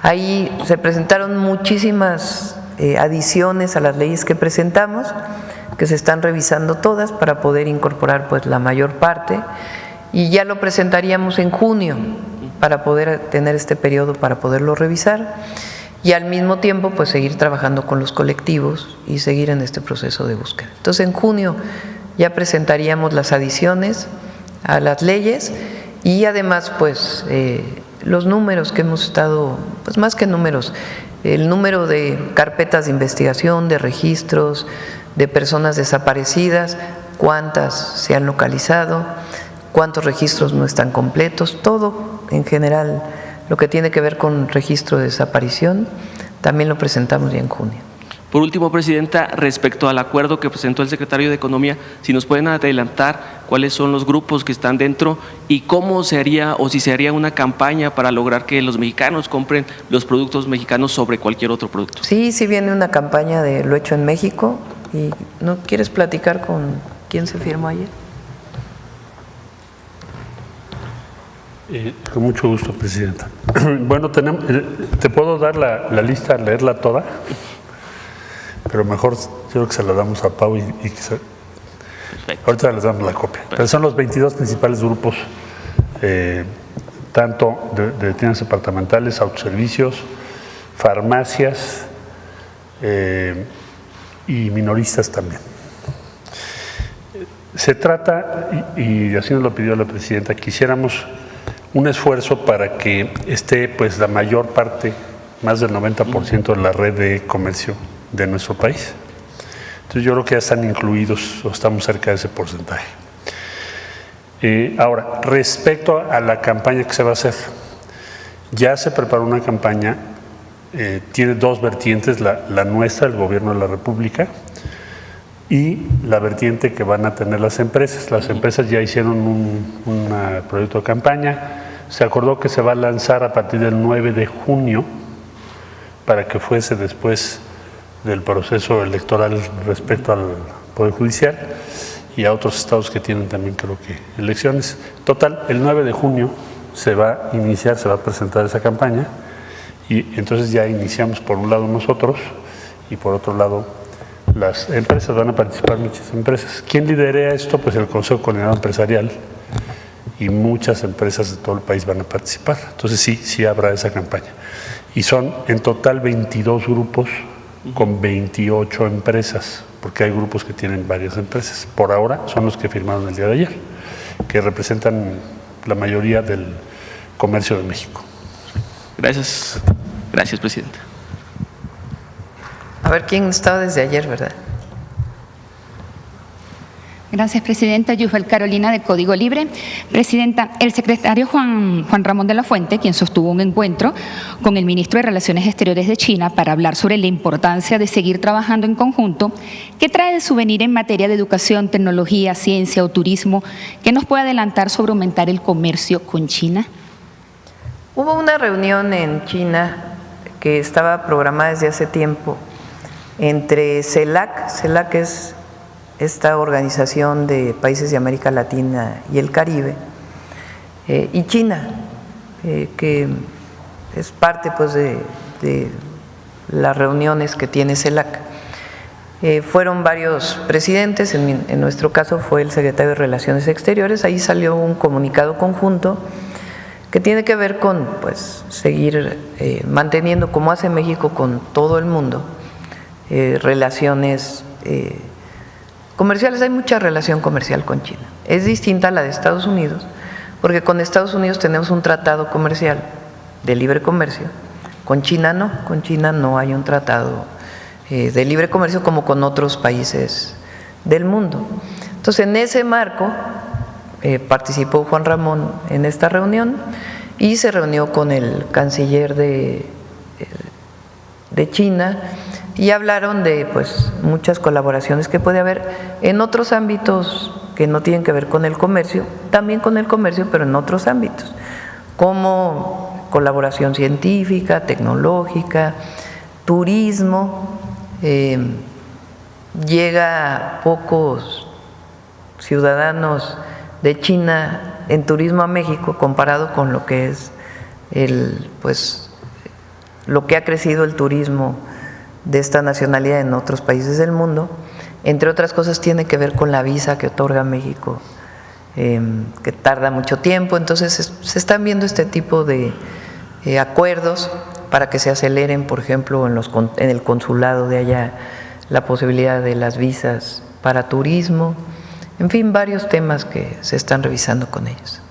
Ahí se presentaron muchísimas adiciones a las leyes que presentamos, que se están revisando todas para poder incorporar pues la mayor parte, y ya lo presentaríamos en junio para poder tener este periodo para poderlo revisar y al mismo tiempo pues seguir trabajando con los colectivos y seguir en este proceso de búsqueda. Entonces en junio ya presentaríamos las adiciones a las leyes y además pues los números que hemos estado, pues más que números, el número de carpetas de investigación, de registros, de personas desaparecidas, cuántas se han localizado, cuántos registros no están completos, todo en general lo que tiene que ver con registro de desaparición, también lo presentamos ya en junio. Por último, Presidenta, respecto al acuerdo que presentó el secretario de Economía, si nos pueden adelantar cuáles son los grupos que están dentro y cómo se haría o si se haría una campaña para lograr que los mexicanos compren los productos mexicanos sobre cualquier otro producto. Sí, sí viene una campaña de Lo Hecho en México. ¿Y no quieres platicar con quién se firmó ayer? Con mucho gusto, Presidenta. Bueno, te puedo dar la lista, leerla toda, pero mejor yo creo que se la damos a Pau ahorita les damos la copia. Pero son los 22 principales grupos, tanto de tiendas departamentales, autoservicios, farmacias y minoristas también. Se trata, y así nos lo pidió la Presidenta, quisiéramos un esfuerzo para que esté pues la mayor parte, más del 90% de la red de comercio de nuestro país. Entonces yo creo que ya están incluidos o estamos cerca de ese porcentaje. Ahora, respecto a la campaña que se va a hacer, ya se preparó una campaña, tiene dos vertientes, la nuestra, el Gobierno de la República, y la vertiente que van a tener las empresas. Las empresas ya hicieron un proyecto de campaña, se acordó que se va a lanzar a partir del 9 de junio para que fuese después del proceso electoral respecto al Poder Judicial y a otros estados que tienen también creo que elecciones. Total, el 9 de junio se va a iniciar, se va a presentar esa campaña y entonces ya iniciamos por un lado nosotros y por otro lado las empresas, van a participar muchas empresas. ¿Quién lidera esto? Pues el Consejo Coordinador Empresarial y muchas empresas de todo el país van a participar. Entonces sí habrá esa campaña. Y son en total 22 grupos con 28 empresas, porque hay grupos que tienen varias empresas. Por ahora son los que firmaron el día de ayer, que representan la mayoría del comercio de México. Gracias. Gracias, Presidenta. A ver, ¿quién estaba desde ayer, verdad? Gracias, Presidenta. Yusbel Carolina, de Código Libre. Presidenta, el secretario Juan Ramón de la Fuente, quien sostuvo un encuentro con el ministro de Relaciones Exteriores de China para hablar sobre la importancia de seguir trabajando en conjunto, ¿qué trae de souvenir en materia de educación, tecnología, ciencia o turismo? ¿Qué nos puede adelantar sobre aumentar el comercio con China? Hubo una reunión en China que estaba programada desde hace tiempo entre CELAC es esta organización de países de América Latina y el Caribe, y China, que es parte pues de las reuniones que tiene CELAC. Fueron varios presidentes, en nuestro caso fue el secretario de Relaciones Exteriores. Ahí salió un comunicado conjunto que tiene que ver con pues seguir manteniendo, como hace México con todo el mundo, relaciones comerciales. Hay mucha relación comercial con China. Es distinta a la de Estados Unidos, porque con Estados Unidos tenemos un tratado comercial de libre comercio. Con China no hay un tratado de libre comercio como con otros países del mundo. Entonces, en ese marco participó Juan Ramón en esta reunión y se reunió con el canciller de China y hablaron de pues muchas colaboraciones que puede haber en otros ámbitos que no tienen que ver con el comercio, también con el comercio, pero en otros ámbitos, como colaboración científica, tecnológica, turismo. Llega pocos ciudadanos de China en turismo a México comparado con lo que es lo que ha crecido el turismo de esta nacionalidad en otros países del mundo. Entre otras cosas tiene que ver con la visa que otorga México, que tarda mucho tiempo. Entonces se están viendo este tipo de acuerdos para que se aceleren, por ejemplo, en el consulado de allá, la posibilidad de las visas para turismo, en fin, varios temas que se están revisando con ellos.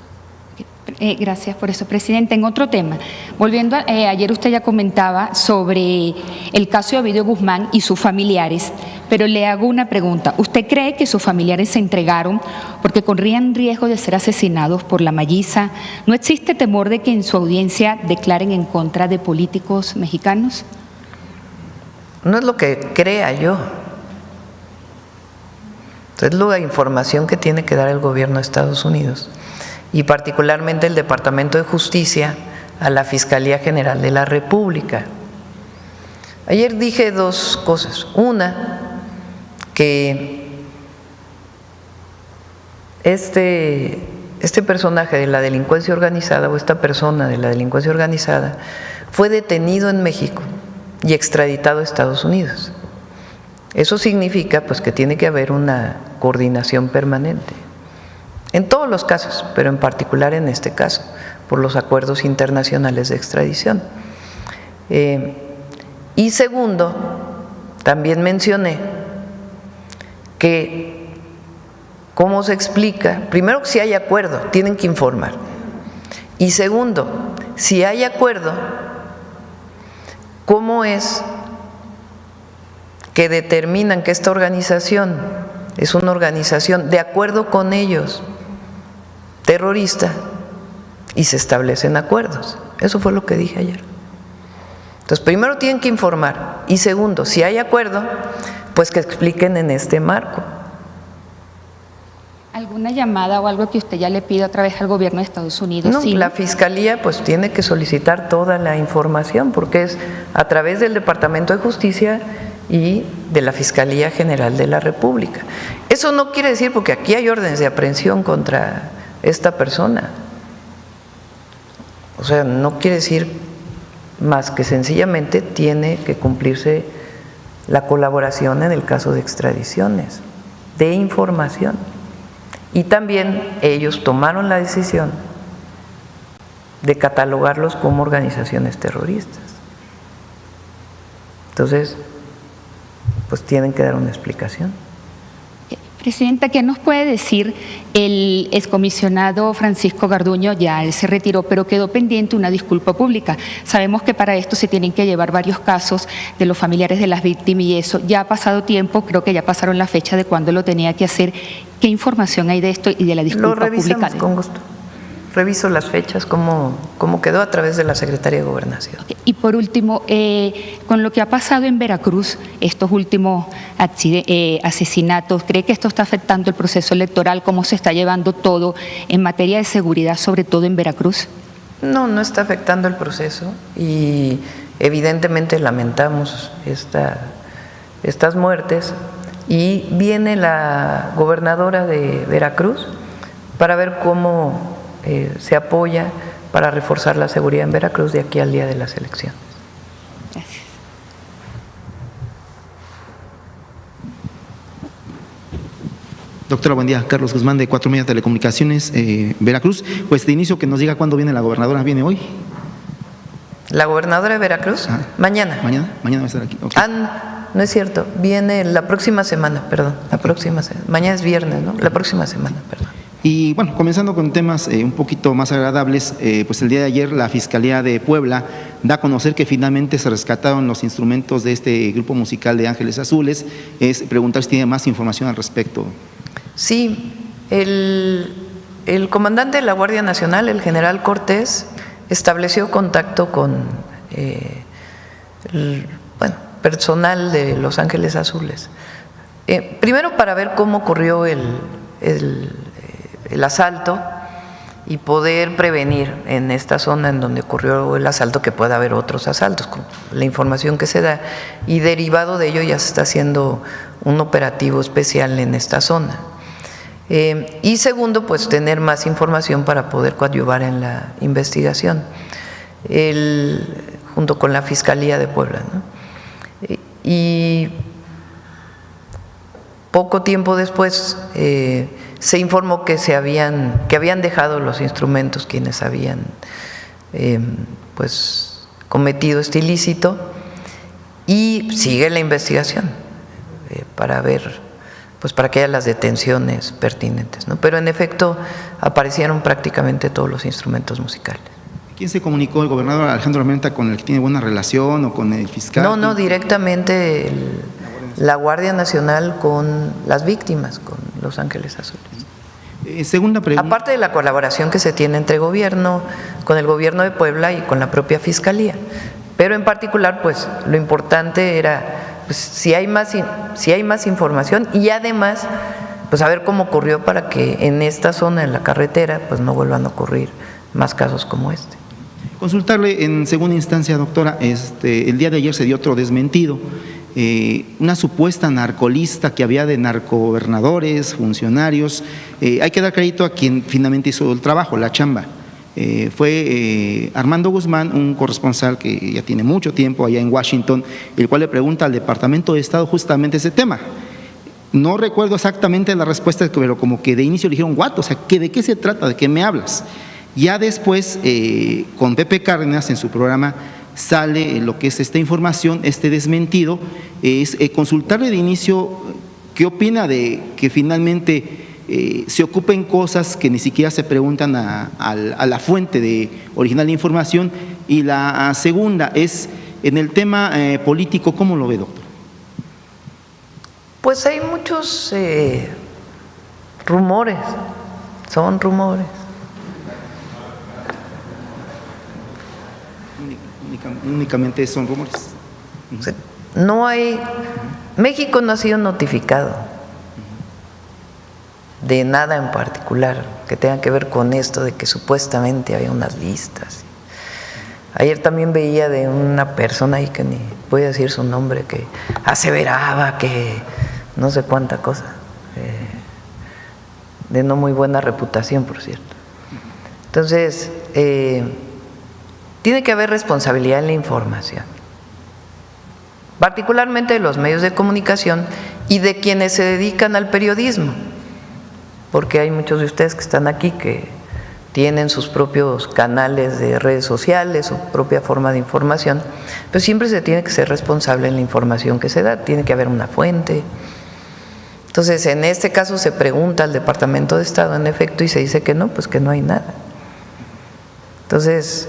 Gracias por eso, presidente. En otro tema, volviendo ayer usted ya comentaba sobre el caso de Ovidio Guzmán y sus familiares, pero le hago una pregunta. ¿Usted cree que sus familiares se entregaron porque corrían riesgo de ser asesinados por la Malliza? ¿No existe temor de que en su audiencia declaren en contra de políticos mexicanos? No es lo que crea yo. Es la información que tiene que dar el gobierno de Estados Unidos y particularmente el Departamento de Justicia a la Fiscalía General de la República. Ayer dije dos cosas. Una, que este personaje de la delincuencia organizada o esta persona de la delincuencia organizada fue detenido en México y extraditado a Estados Unidos. Eso significa pues que tiene que haber una coordinación permanente en todos los casos, pero en particular en este caso, por los acuerdos internacionales de extradición. Y segundo, también mencioné que, ¿cómo se explica? Primero, que si hay acuerdo, tienen que informar. Y segundo, si hay acuerdo, ¿cómo es que determinan que esta organización es una organización de acuerdo con ellos terrorista y se establecen acuerdos? Eso fue lo que dije ayer. Entonces, primero tienen que informar y segundo, si hay acuerdo, pues que expliquen en este marco. ¿Alguna llamada o algo que usted ya le pida otra vez al gobierno de Estados Unidos? No, ¿Sí? la Fiscalía pues tiene que solicitar toda la información porque es a través del Departamento de Justicia y de la Fiscalía General de la República. Eso no quiere decir, porque aquí hay órdenes de aprehensión contra esta persona, o sea, no quiere decir más que sencillamente tiene que cumplirse la colaboración en el caso de extradiciones, de información. Y también ellos tomaron la decisión de catalogarlos como organizaciones terroristas. Entonces, pues tienen que dar una explicación. Presidenta, ¿qué nos puede decir el excomisionado Francisco Garduño? Ya él se retiró, pero quedó pendiente una disculpa pública. Sabemos que para esto se tienen que llevar varios casos de los familiares de las víctimas y eso. Ya ha pasado tiempo, creo que ya pasaron la fecha de cuándo lo tenía que hacer. ¿Qué información hay de esto y de la disculpa pública? Lo revisamos con gusto. Reviso las fechas, cómo quedó a través de la Secretaría de Gobernación. Okay. Y por último, con lo que ha pasado en Veracruz, estos últimos asesinatos, ¿cree que esto está afectando el proceso electoral? ¿Cómo se está llevando todo en materia de seguridad, sobre todo en Veracruz? No, no está afectando el proceso y evidentemente lamentamos estas muertes y viene la gobernadora de Veracruz para ver cómo se apoya para reforzar la seguridad en Veracruz de aquí al día de las elecciones. Gracias. Doctora, buen día. Carlos Guzmán, de 4 Media Telecomunicaciones, Veracruz. Pues de inicio que nos diga cuándo viene la gobernadora. ¿Viene hoy? ¿La gobernadora de Veracruz? Mañana. ¿Mañana? Mañana va a estar aquí. Okay. no es cierto, viene la próxima semana, perdón, la próxima semana. Mañana es viernes, ¿no? La próxima semana, perdón. Y bueno, comenzando con temas un poquito más agradables, pues el día de ayer la Fiscalía de Puebla da a conocer que finalmente se rescataron los instrumentos de este grupo musical de Ángeles Azules. Es preguntar si tiene más información al respecto. Sí, el comandante de la Guardia Nacional, el general Cortés, estableció contacto con personal de Los Ángeles Azules. Primero para ver cómo ocurrió el asalto y poder prevenir en esta zona en donde ocurrió el asalto que pueda haber otros asaltos, con la información que se da, y derivado de ello ya se está haciendo un operativo especial en esta zona. Y segundo, pues tener más información para poder coadyuvar en la investigación, junto con la Fiscalía de Puebla, ¿no? Y poco tiempo después se informó que habían dejado los instrumentos quienes habían cometido este ilícito, y sigue la investigación para ver, para que haya las detenciones pertinentes, ¿no? Pero en efecto aparecieron prácticamente todos los instrumentos musicales. ¿Quién se comunicó? ¿El gobernador Alejandro Armenta, con el que tiene buena relación, o con el fiscal? No, directamente la Guardia Nacional con las víctimas, con Los Ángeles Azules. Segunda pregunta. Aparte de la colaboración que se tiene entre gobierno, con el gobierno de Puebla y con la propia Fiscalía. Pero en particular, pues lo importante era, pues, si hay más información, y además, pues saber cómo ocurrió para que en esta zona, en la carretera, pues no vuelvan a ocurrir más casos como este. Consultarle en segunda instancia, doctora, el día de ayer se dio otro desmentido. Una supuesta narcolista que había de narcogobernadores, funcionarios. Hay que dar crédito a quien finalmente hizo el trabajo, la chamba. Fue Armando Guzmán, un corresponsal que ya tiene mucho tiempo allá en Washington, el cual le pregunta al Departamento de Estado justamente ese tema. No recuerdo exactamente la respuesta, pero como que de inicio le dijeron, ¿what? O sea, ¿de qué se trata? ¿De qué me hablas? Ya después, con Pepe Cárdenas en su programa, sale lo que es esta información, este desmentido. Es consultarle de inicio qué opina de que finalmente se ocupen cosas que ni siquiera se preguntan a la fuente de original de información. Y la segunda es en el tema político, ¿cómo lo ve, doctor? Pues hay muchos rumores, son rumores. Únicamente son rumores. No hay, México no ha sido notificado de nada en particular que tenga que ver con esto de que supuestamente había unas listas. Ayer también veía de una persona ahí que ni voy a decir su nombre, que aseveraba que no sé cuánta cosa, de no muy buena reputación, por cierto. Entonces, tiene que haber responsabilidad en la información, particularmente de los medios de comunicación y de quienes se dedican al periodismo, porque hay muchos de ustedes que están aquí que tienen sus propios canales de redes sociales, su propia forma de información, pero siempre se tiene que ser responsable en la información que se da, tiene que haber una fuente. Entonces, en este caso se pregunta al Departamento de Estado, en efecto, y se dice que no, pues que no hay nada. Entonces,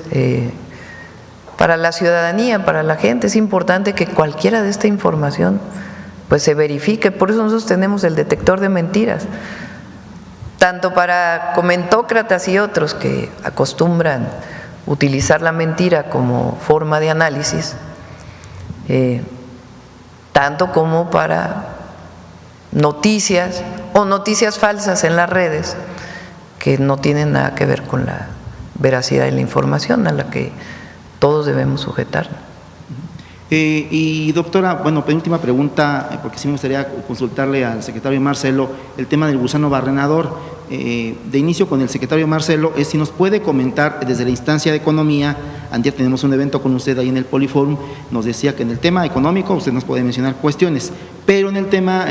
para la ciudadanía, para la gente, es importante que cualquiera de esta información pues se verifique. Por eso nosotros tenemos el detector de mentiras, tanto para comentócratas y otros que acostumbran utilizar la mentira como forma de análisis, tanto como para noticias o noticias falsas en las redes que no tienen nada que ver con la veracidad de la información a la que todos debemos sujetarnos. Y doctora, bueno, penúltima pregunta, porque sí me gustaría consultarle al secretario Marcelo el tema del gusano barrenador. De inicio con el secretario Marcelo, es si nos puede comentar desde la instancia de economía. Ayer tenemos un evento con usted ahí en el Poliforum, nos decía que en el tema económico usted nos puede mencionar cuestiones, pero en el tema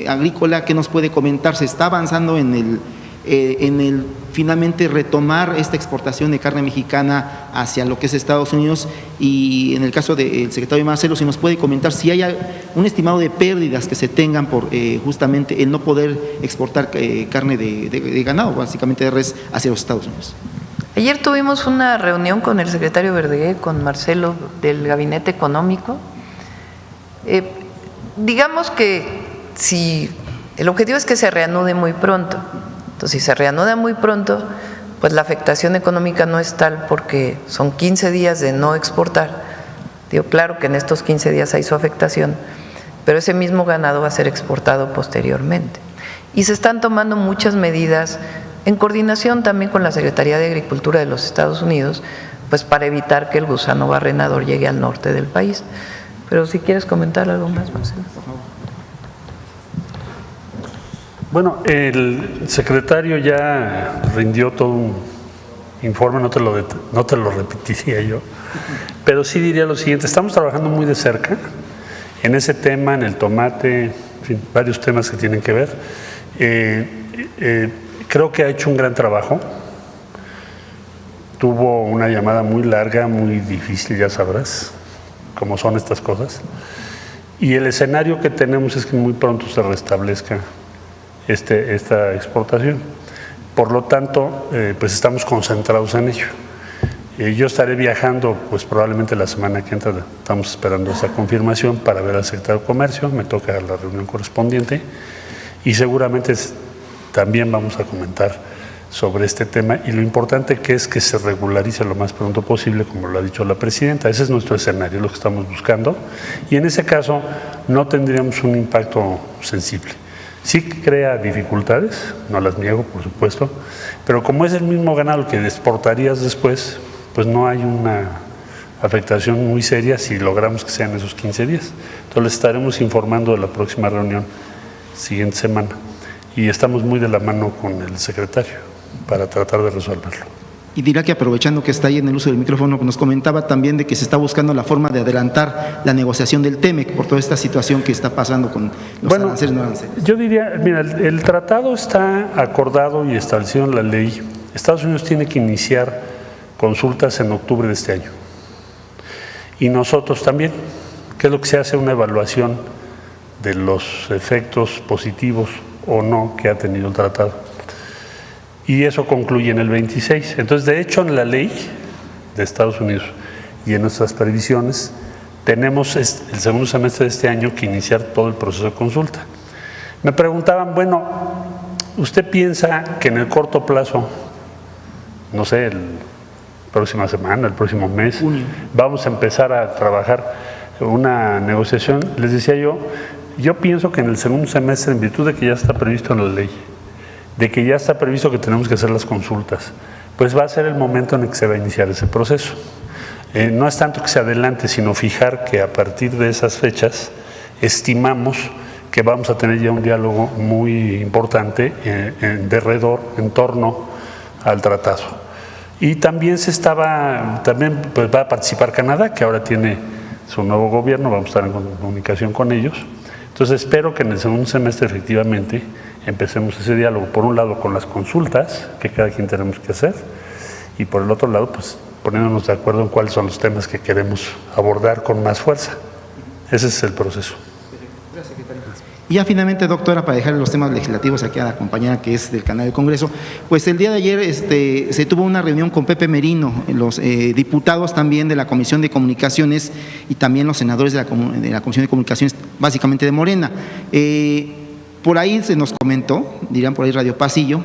agrícola, ¿qué nos puede comentar? ¿Se está avanzando en el finalmente retomar esta exportación de carne mexicana hacia lo que es Estados Unidos, y en el caso del secretario Marcelo, si nos puede comentar si hay un estimado de pérdidas que se tengan por justamente el no poder exportar carne de ganado, básicamente de res, hacia los Estados Unidos. Ayer tuvimos una reunión con el secretario Verdeguer, con Marcelo del Gabinete Económico. Digamos que si el objetivo es que se reanude muy pronto. Entonces, si se reanuda muy pronto, pues la afectación económica no es tal porque son 15 días de no exportar. Digo, claro que en estos 15 días hay su afectación, pero ese mismo ganado va a ser exportado posteriormente. Y se están tomando muchas medidas en coordinación también con la Secretaría de Agricultura de los Estados Unidos, pues para evitar que el gusano barrenador llegue al norte del país. Pero si quieres comentar algo más, Marcelo. Por favor. Bueno, el secretario ya rindió todo un informe, no te lo repetiría yo, pero sí diría lo siguiente: estamos trabajando muy de cerca en ese tema, en el tomate, en fin, varios temas que tienen que ver. Creo que ha hecho un gran trabajo. Tuvo una llamada muy larga, muy difícil, ya sabrás cómo son estas cosas. Y el escenario que tenemos es que muy pronto se restablezca esta exportación. Por lo tanto, pues estamos concentrados en ello. Yo estaré viajando, pues probablemente la semana que entra, estamos esperando esa confirmación para ver al secretario de Comercio, me toca la reunión correspondiente y seguramente también vamos a comentar sobre este tema y lo importante que es que se regularice lo más pronto posible, como lo ha dicho la presidenta. Ese es nuestro escenario, lo que estamos buscando, y en ese caso no tendríamos un impacto sensible. Sí crea dificultades, no las niego, por supuesto, pero como es el mismo ganado que exportarías después, pues no hay una afectación muy seria si logramos que sean esos 15 días. Entonces les estaremos informando de la próxima reunión siguiente semana y estamos muy de la mano con el secretario para tratar de resolverlo. Y dirá que aprovechando que está ahí en el uso del micrófono, nos comentaba también de que se está buscando la forma de adelantar la negociación del TEMEC por toda esta situación que está pasando con los aranceles no aranceles. Yo diría, mira, el tratado está acordado y establecido en la ley. Estados Unidos tiene que iniciar consultas en octubre de este año. Y nosotros también, que es lo que se hace una evaluación de los efectos positivos o no que ha tenido el tratado. Y eso concluye en el 26. Entonces, de hecho, en la ley de Estados Unidos y en nuestras previsiones, tenemos el segundo semestre de este año que iniciar todo el proceso de consulta. Me preguntaban, bueno, ¿usted piensa que en el corto plazo, no sé, la próxima semana, el próximo mes, vamos a empezar a trabajar una negociación? Les decía yo pienso que en el segundo semestre, en virtud de que ya está previsto en la ley, de que ya está previsto que tenemos que hacer las consultas, pues va a ser el momento en el que se va a iniciar ese proceso. No es tanto que se adelante, sino fijar que a partir de esas fechas estimamos que vamos a tener ya un diálogo muy importante en torno al tratado. Y también pues va a participar Canadá, que ahora tiene su nuevo gobierno, vamos a estar en comunicación con ellos. Entonces espero que en el segundo semestre efectivamente empecemos ese diálogo, por un lado con las consultas que cada quien tenemos que hacer y por el otro lado pues poniéndonos de acuerdo en cuáles son los temas que queremos abordar con más fuerza. Ese es el proceso. Gracias, secretario. Y ya finalmente, doctora, para dejar los temas legislativos aquí a la compañera que es del canal del Congreso, pues el día de ayer se tuvo una reunión con Pepe Merino, los diputados también de la Comisión de Comunicaciones y también los senadores de la Comisión de Comunicaciones, básicamente de Morena. Por ahí se nos comentó, dirán por ahí Radio Pasillo,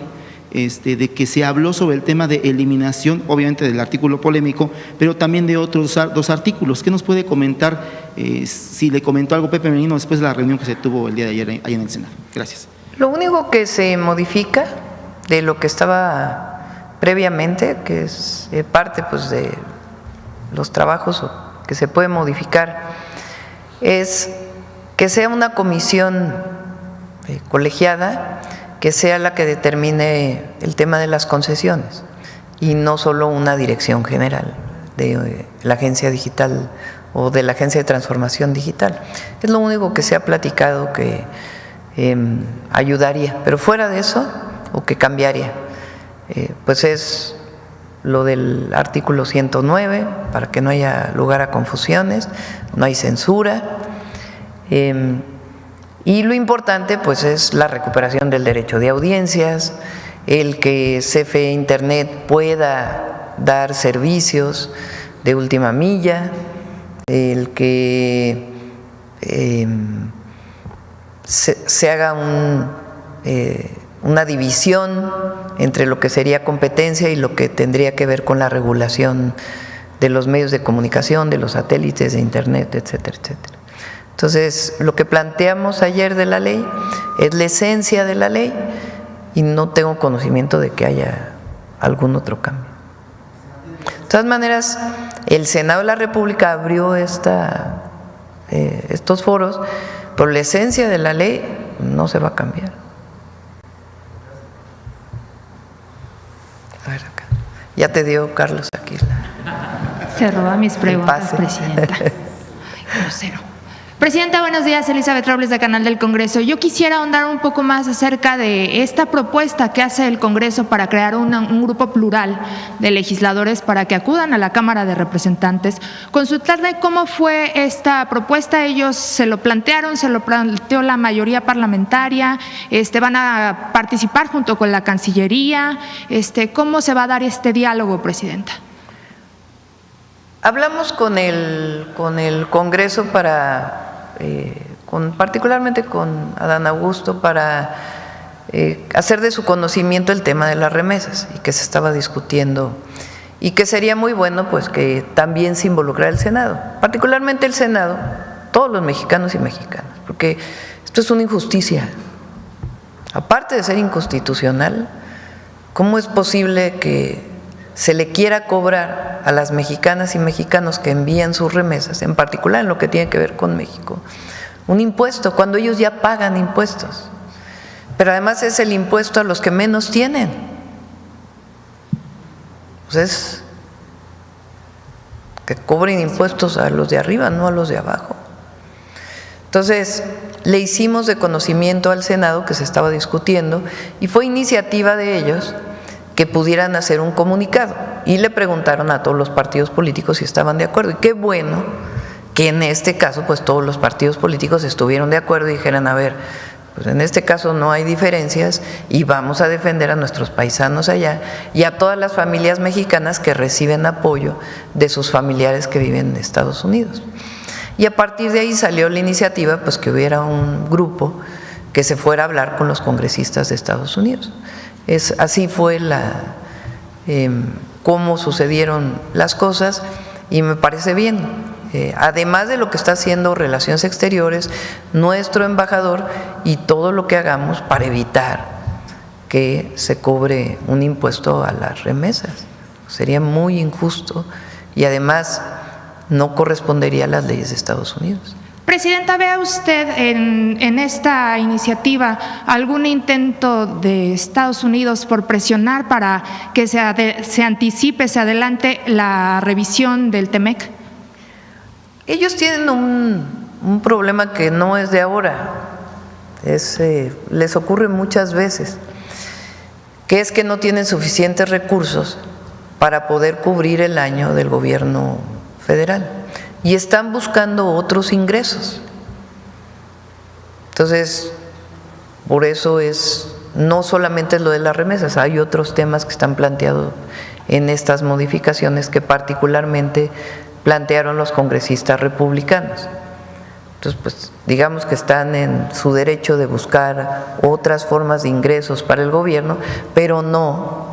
de que se habló sobre el tema de eliminación, obviamente del artículo polémico, pero también de otros dos artículos. ¿Qué nos puede comentar si le comentó algo Pepe Merino después de la reunión que se tuvo el día de ayer ahí en el Senado? Gracias. Lo único que se modifica de lo que estaba previamente, que es parte pues, de los trabajos que se puede modificar, es que sea una comisión colegiada que sea la que determine el tema de las concesiones y no solo una dirección general de la agencia digital o de la Agencia de Transformación Digital. Es lo único que se ha platicado que ayudaría, pero fuera de eso, o que cambiaría, pues es lo del artículo 109, para que no haya lugar a confusiones, no hay censura. Y lo importante pues es la recuperación del derecho de audiencias, el que CFE Internet pueda dar servicios de última milla, el que se haga una división entre lo que sería competencia y lo que tendría que ver con la regulación de los medios de comunicación, de los satélites, de Internet, etcétera, etcétera. Entonces, lo que planteamos ayer de la ley es la esencia de la ley y no tengo conocimiento de que haya algún otro cambio. De todas maneras, el Senado de la República abrió estos foros, pero la esencia de la ley no se va a cambiar. A ver acá. Ya te dio Carlos aquí Se roba mis preguntas, presidenta. Ay, grosero. Presidenta, buenos días. Elizabeth Robles, de Canal del Congreso. Yo quisiera ahondar un poco más acerca de esta propuesta que hace el Congreso para crear un grupo plural de legisladores para que acudan a la Cámara de Representantes. Consultarle cómo fue esta propuesta. Ellos se lo plantearon, se lo planteó la mayoría parlamentaria, van a participar junto con la Cancillería. ¿Cómo se va a dar este diálogo, presidenta? Hablamos con el Congreso particularmente con Adán Augusto, para hacer de su conocimiento el tema de las remesas y que se estaba discutiendo y que sería muy bueno pues que también se involucrara el Senado, particularmente el Senado, todos los mexicanos y mexicanas, porque esto es una injusticia. Aparte de ser inconstitucional, ¿cómo es posible que se le quiera cobrar a las mexicanas y mexicanos que envían sus remesas, en particular en lo que tiene que ver con México, un impuesto cuando ellos ya pagan impuestos? Pero además es el impuesto a los que menos tienen. Pues es que cobren impuestos a los de arriba, no a los de abajo. Entonces, le hicimos de conocimiento al Senado que se estaba discutiendo y fue iniciativa de ellos que pudieran hacer un comunicado y le preguntaron a todos los partidos políticos si estaban de acuerdo. Y qué bueno que en este caso pues todos los partidos políticos estuvieron de acuerdo y dijeran, a ver, pues en este caso no hay diferencias y vamos a defender a nuestros paisanos allá y a todas las familias mexicanas que reciben apoyo de sus familiares que viven en Estados Unidos. Y a partir de ahí salió la iniciativa pues que hubiera un grupo que se fuera a hablar con los congresistas de Estados Unidos. Así fue cómo sucedieron las cosas y me parece bien. Además de lo que está haciendo Relaciones Exteriores, nuestro embajador y todo lo que hagamos para evitar que se cobre un impuesto a las remesas. Sería muy injusto y además no correspondería a las leyes de Estados Unidos. Presidenta, ¿ve usted en esta iniciativa algún intento de Estados Unidos por presionar para que se anticipe, se adelante la revisión del TEMEC? Ellos tienen un problema que no es de ahora, les ocurre muchas veces, que es que no tienen suficientes recursos para poder cubrir el año del gobierno federal y están buscando otros ingresos. Entonces, por eso no solamente es lo de las remesas, hay otros temas que están planteados en estas modificaciones que particularmente plantearon los congresistas republicanos. Entonces, pues digamos que están en su derecho de buscar otras formas de ingresos para el gobierno, pero no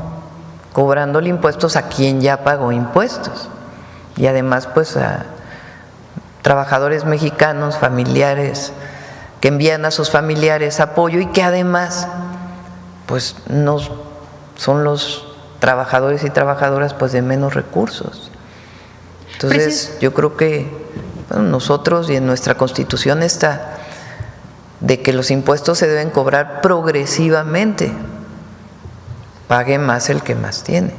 cobrándole impuestos a quien ya pagó impuestos. Y además, pues a trabajadores mexicanos, familiares, que envían a sus familiares apoyo y que además, pues no son los trabajadores y trabajadoras pues de menos recursos. Entonces, yo creo que nosotros y en nuestra Constitución está de que los impuestos se deben cobrar progresivamente, pague más el que más tiene.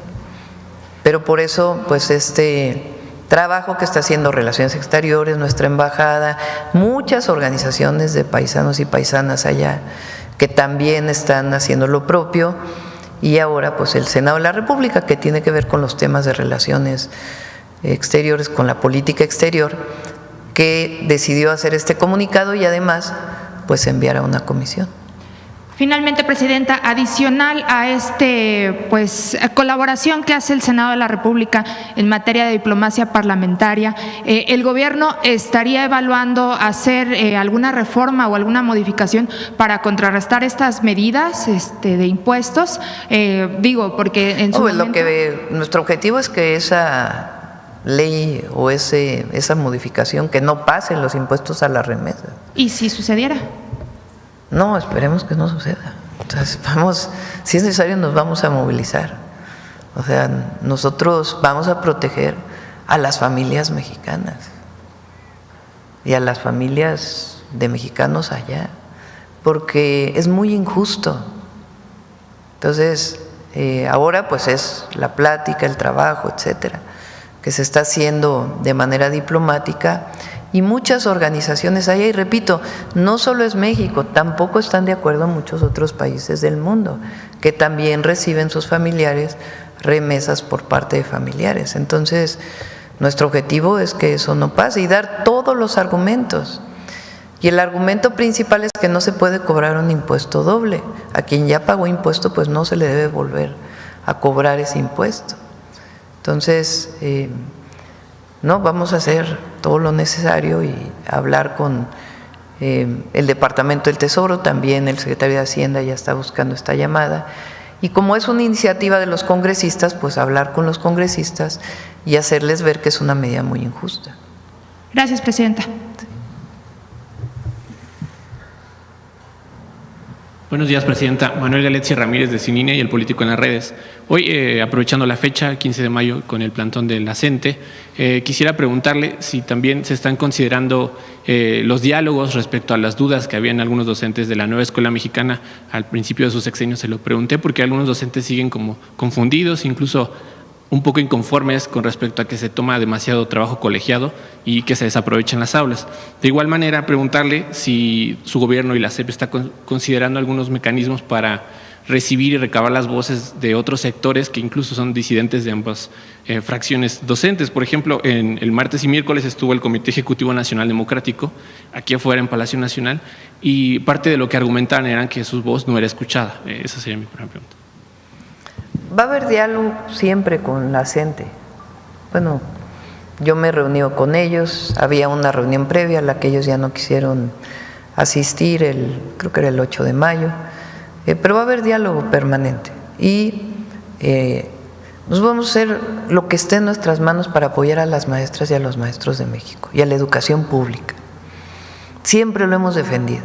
Pero por eso, pues trabajo que está haciendo Relaciones Exteriores, nuestra embajada, muchas organizaciones de paisanos y paisanas allá que también están haciendo lo propio y ahora pues el Senado de la República, que tiene que ver con los temas de relaciones exteriores, con la política exterior, que decidió hacer este comunicado y además pues enviar a una comisión. Finalmente, Presidenta, adicional a colaboración que hace el Senado de la República en materia de diplomacia parlamentaria, ¿el gobierno estaría evaluando hacer alguna reforma o alguna modificación para contrarrestar estas medidas de impuestos? Porque en su momento… nuestro objetivo es que esa ley o esa modificación, que no pasen los impuestos a la remesa. ¿Y si sucediera? No, esperemos que no suceda. Entonces, si es necesario, nos vamos a movilizar. O sea, nosotros vamos a proteger a las familias mexicanas y a las familias de mexicanos allá, porque es muy injusto. Entonces, ahora pues es la plática, el trabajo, etcétera, que se está haciendo de manera diplomática. Y muchas organizaciones allá, y repito, no solo es México, tampoco están de acuerdo muchos otros países del mundo, que también reciben sus familiares remesas por parte de familiares. Entonces, nuestro objetivo es que eso no pase y dar todos los argumentos. Y el argumento principal es que no se puede cobrar un impuesto doble. A quien ya pagó impuesto, pues no se le debe volver a cobrar ese impuesto. Entonces, no, vamos a hacer todo lo necesario y hablar con el Departamento del Tesoro, también el Secretario de Hacienda ya está buscando esta llamada. Y como es una iniciativa de los congresistas, pues hablar con los congresistas y hacerles ver que es una medida muy injusta. Gracias, Presidenta. Buenos días, Presidenta. Manuel Galetzia Ramírez, de Cinine y El Político en las Redes. Hoy, aprovechando la fecha, 15 de mayo, con el plantón de la CENTE, quisiera preguntarle si también se están considerando los diálogos respecto a las dudas que habían algunos docentes de la nueva escuela mexicana. Al principio de su sexenio se lo pregunté porque algunos docentes siguen como confundidos, incluso un poco inconformes con respecto a que se toma demasiado trabajo colegiado y que se desaprovechan las aulas. De igual manera, preguntarle si su gobierno y la SEP está considerando algunos mecanismos para recibir y recabar las voces de otros sectores que incluso son disidentes de ambas fracciones docentes. Por ejemplo, el martes y miércoles estuvo el Comité Ejecutivo Nacional Democrático aquí afuera en Palacio Nacional y parte de lo que argumentaban era que su voz no era escuchada. Esa sería mi primera pregunta. Va a haber diálogo siempre con la CENTE. Bueno, yo me he reunido con ellos, había una reunión previa a la que ellos ya no quisieron asistir, creo que era el 8 de mayo, pero va a haber diálogo permanente y nos vamos a hacer lo que esté en nuestras manos para apoyar a las maestras y a los maestros de México y a la educación pública. Siempre lo hemos defendido.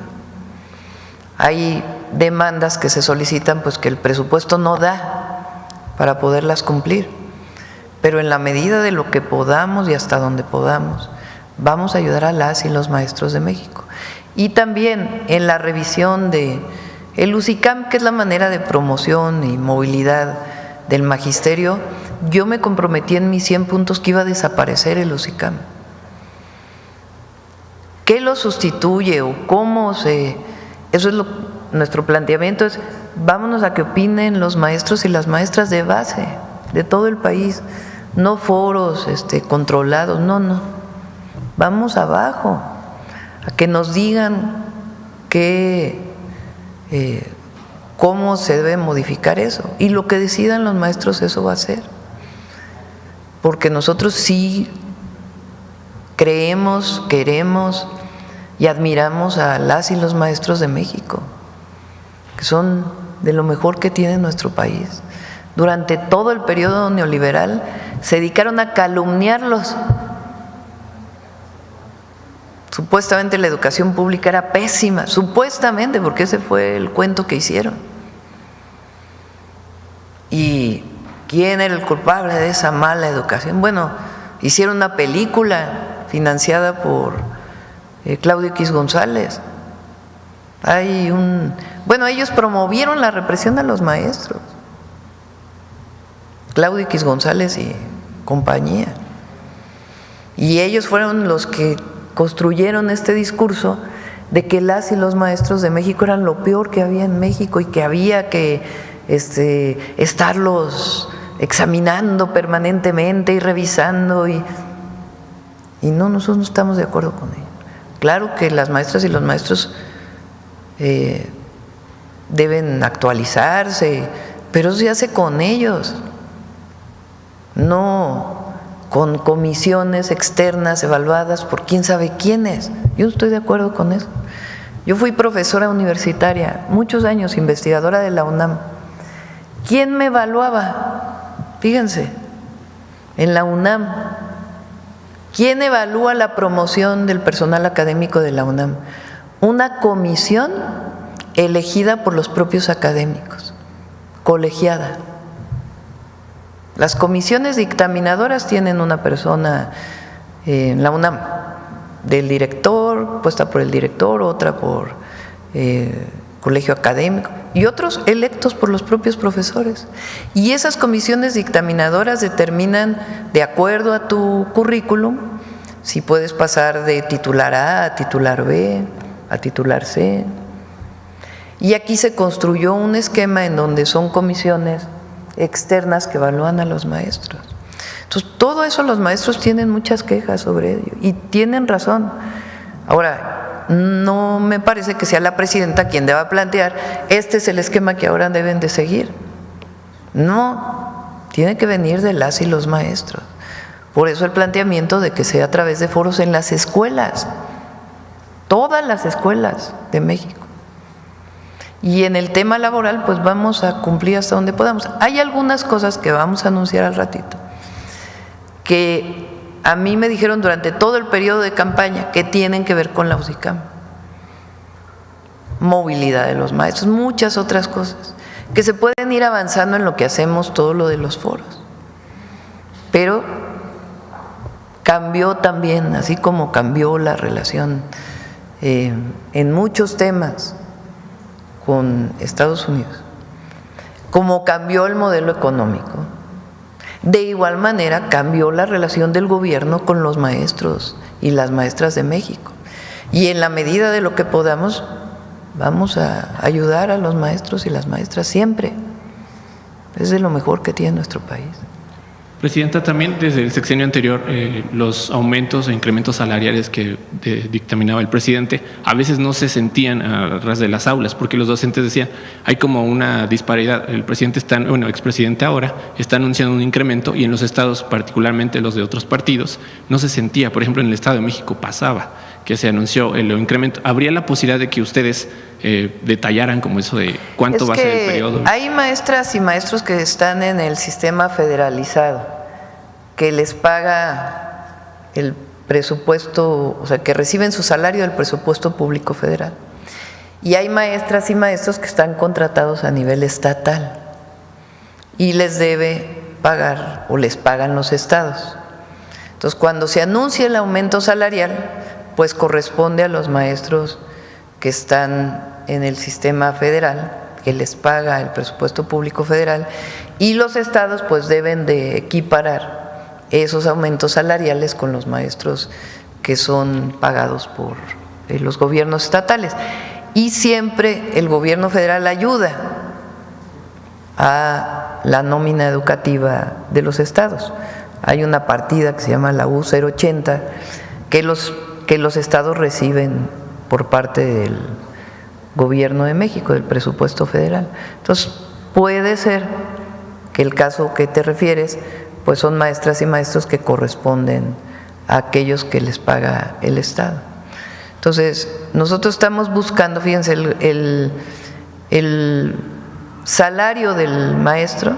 Hay demandas que se solicitan, pues que el presupuesto no da para poderlas cumplir, pero en la medida de lo que podamos y hasta donde podamos, vamos a ayudar a las y los maestros de México. Y también en la revisión de el UCICAM, que es la manera de promoción y movilidad del magisterio, yo me comprometí en mis 100 puntos que iba a desaparecer el UCICAM. ¿Qué lo sustituye o cómo se...? Eso es nuestro planteamiento es, vámonos a que opinen los maestros y las maestras de base de todo el país, no foros controlados, no. Vamos abajo, a que nos digan cómo se debe modificar eso. Y lo que decidan los maestros, eso va a ser. Porque nosotros sí creemos, queremos y admiramos a las y los maestros de México, que son de lo mejor que tiene nuestro país. Durante todo el periodo neoliberal se dedicaron a calumniarlos. Supuestamente la educación pública era pésima, supuestamente, porque ese fue el cuento que hicieron. ¿Y quién era el culpable de esa mala educación? Bueno, hicieron una película financiada por Claudio X González. Ellos promovieron la represión a los maestros, Claudio X González y compañía, y ellos fueron los que construyeron este discurso de que las y los maestros de México eran lo peor que había en México y que había que estarlos examinando permanentemente y revisando y no, nosotros no estamos de acuerdo con ello. Claro que las maestras y los maestros deben actualizarse, pero eso se hace con ellos, no con comisiones externas evaluadas por quién sabe quiénes. Yo no estoy de acuerdo con eso. Yo fui profesora universitaria, muchos años, investigadora de la UNAM. ¿Quién me evaluaba? Fíjense, en la UNAM. ¿Quién evalúa la promoción del personal académico de la UNAM? Una comisión elegida por los propios académicos, colegiada. Las comisiones dictaminadoras tienen una persona en la UNAM, del director, puesta por el director, otra por colegio académico y otros electos por los propios profesores. Y esas comisiones dictaminadoras determinan, de acuerdo a tu currículum, si puedes pasar de titular A a titular B, a titular C. Y aquí se construyó un esquema en donde son comisiones externas que evalúan a los maestros. Entonces, todo eso los maestros tienen muchas quejas sobre ello y tienen razón. Ahora, no me parece que sea la presidenta quien deba plantear, este es el esquema que ahora deben de seguir. No, tiene que venir de las y los maestros. Por eso el planteamiento de que sea a través de foros en las escuelas, todas las escuelas de México. Y en el tema laboral, pues vamos a cumplir hasta donde podamos. Hay algunas cosas que vamos a anunciar al ratito, que a mí me dijeron durante todo el periodo de campaña que tienen que ver con la UCICAM. Movilidad de los maestros, muchas otras cosas, que se pueden ir avanzando en lo que hacemos, todo lo de los foros. Pero cambió también, así como cambió la relación en muchos temas con Estados Unidos, como cambió el modelo económico, de igual manera cambió la relación del gobierno con los maestros y las maestras de México. Y en la medida de lo que podamos, vamos a ayudar a los maestros y las maestras siempre. Es de lo mejor que tiene nuestro país. Presidenta, también desde el sexenio anterior, los aumentos e incrementos salariales que dictaminaba el presidente a veces no se sentían a ras de las aulas, porque los docentes decían, hay como una disparidad. El presidente expresidente ahora, está anunciando un incremento y en los estados, particularmente los de otros partidos, no se sentía. Por ejemplo, en el Estado de México pasaba que se anunció el incremento. ¿Habría la posibilidad de que ustedes detallaran como eso de cuánto va a ser el periodo? Hay maestras y maestros que están en el sistema federalizado, que les paga el presupuesto, o sea, que reciben su salario del presupuesto público federal. Y hay maestras y maestros que están contratados a nivel estatal y les debe pagar o les pagan los estados. Entonces, cuando se anuncia el aumento salarial, pues corresponde a los maestros que están en el sistema federal, que les paga el presupuesto público federal, y los estados pues deben de equiparar esos aumentos salariales con los maestros que son pagados por los gobiernos estatales. Y siempre el gobierno federal ayuda a la nómina educativa de los estados. Hay una partida que se llama la U080 que los estados reciben por parte del gobierno de México, del presupuesto federal. Entonces, puede ser que el caso que te refieres, pues son maestras y maestros que corresponden a aquellos que les paga el Estado. Entonces, nosotros estamos buscando, fíjense, el salario del maestro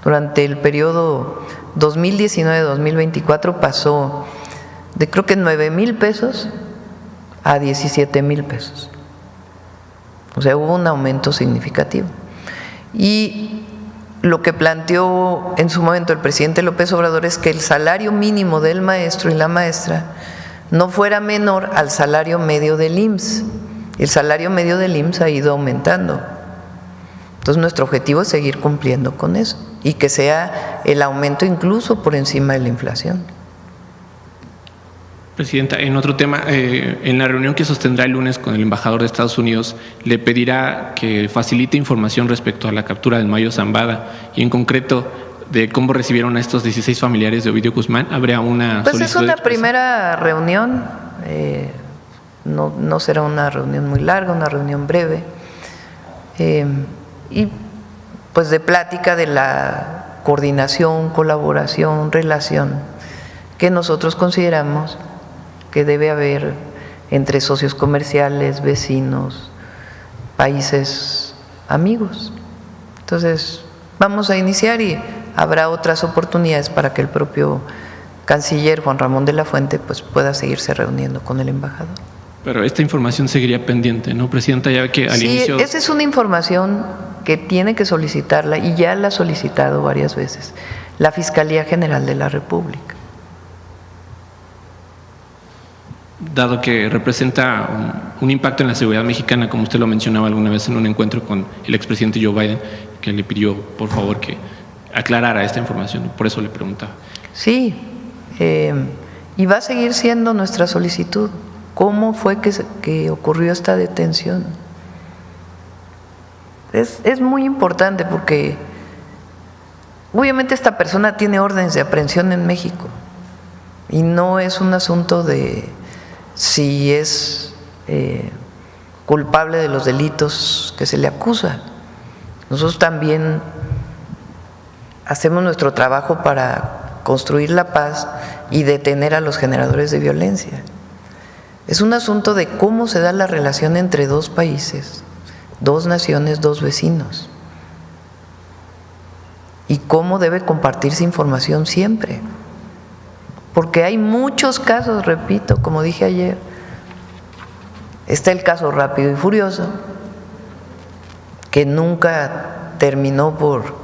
durante el periodo 2019-2024 pasó de creo que 9,000 pesos a 17,000 pesos. O sea, hubo un aumento significativo. Y lo que planteó en su momento el presidente López Obrador es que el salario mínimo del maestro y la maestra no fuera menor al salario medio del IMSS. El salario medio del IMSS ha ido aumentando. Entonces, nuestro objetivo es seguir cumpliendo con eso y que sea el aumento incluso por encima de la inflación. Presidenta, en otro tema, en la reunión que sostendrá el lunes con el embajador de Estados Unidos, le pedirá que facilite información respecto a la captura del Mayo Zambada y en concreto de cómo recibieron a estos 16 familiares de Ovidio Guzmán. ¿Habrá una Pues es una expresión? primera reunión, no será una reunión muy larga, una reunión breve, y pues de plática de la coordinación, colaboración, relación que nosotros consideramos que debe haber entre socios comerciales, vecinos, países amigos. Entonces, vamos a iniciar y habrá otras oportunidades para que el propio canciller Juan Ramón de la Fuente pues pueda seguirse reuniendo con el embajador. Pero esta información seguiría pendiente, ¿no, Presidenta? Ya que al inicio… Sí, esa es una información que tiene que solicitarla y ya la ha solicitado varias veces la Fiscalía General de la República. Dado que representa un impacto en la seguridad mexicana, como usted lo mencionaba alguna vez en un encuentro con el expresidente Joe Biden, que le pidió por favor que aclarara esta información, por eso le preguntaba. Sí, y va a seguir siendo nuestra solicitud. ¿Cómo fue que ocurrió esta detención? Es muy importante porque obviamente esta persona tiene órdenes de aprehensión en México y no es un asunto de si es culpable de los delitos que se le acusa. Nosotros también hacemos nuestro trabajo para construir la paz y detener a los generadores de violencia. Es un asunto de cómo se da la relación entre dos países, dos naciones, dos vecinos, y cómo debe compartirse información siempre. Porque hay muchos casos, repito, como dije ayer, está el caso Rápido y Furioso, que nunca terminó por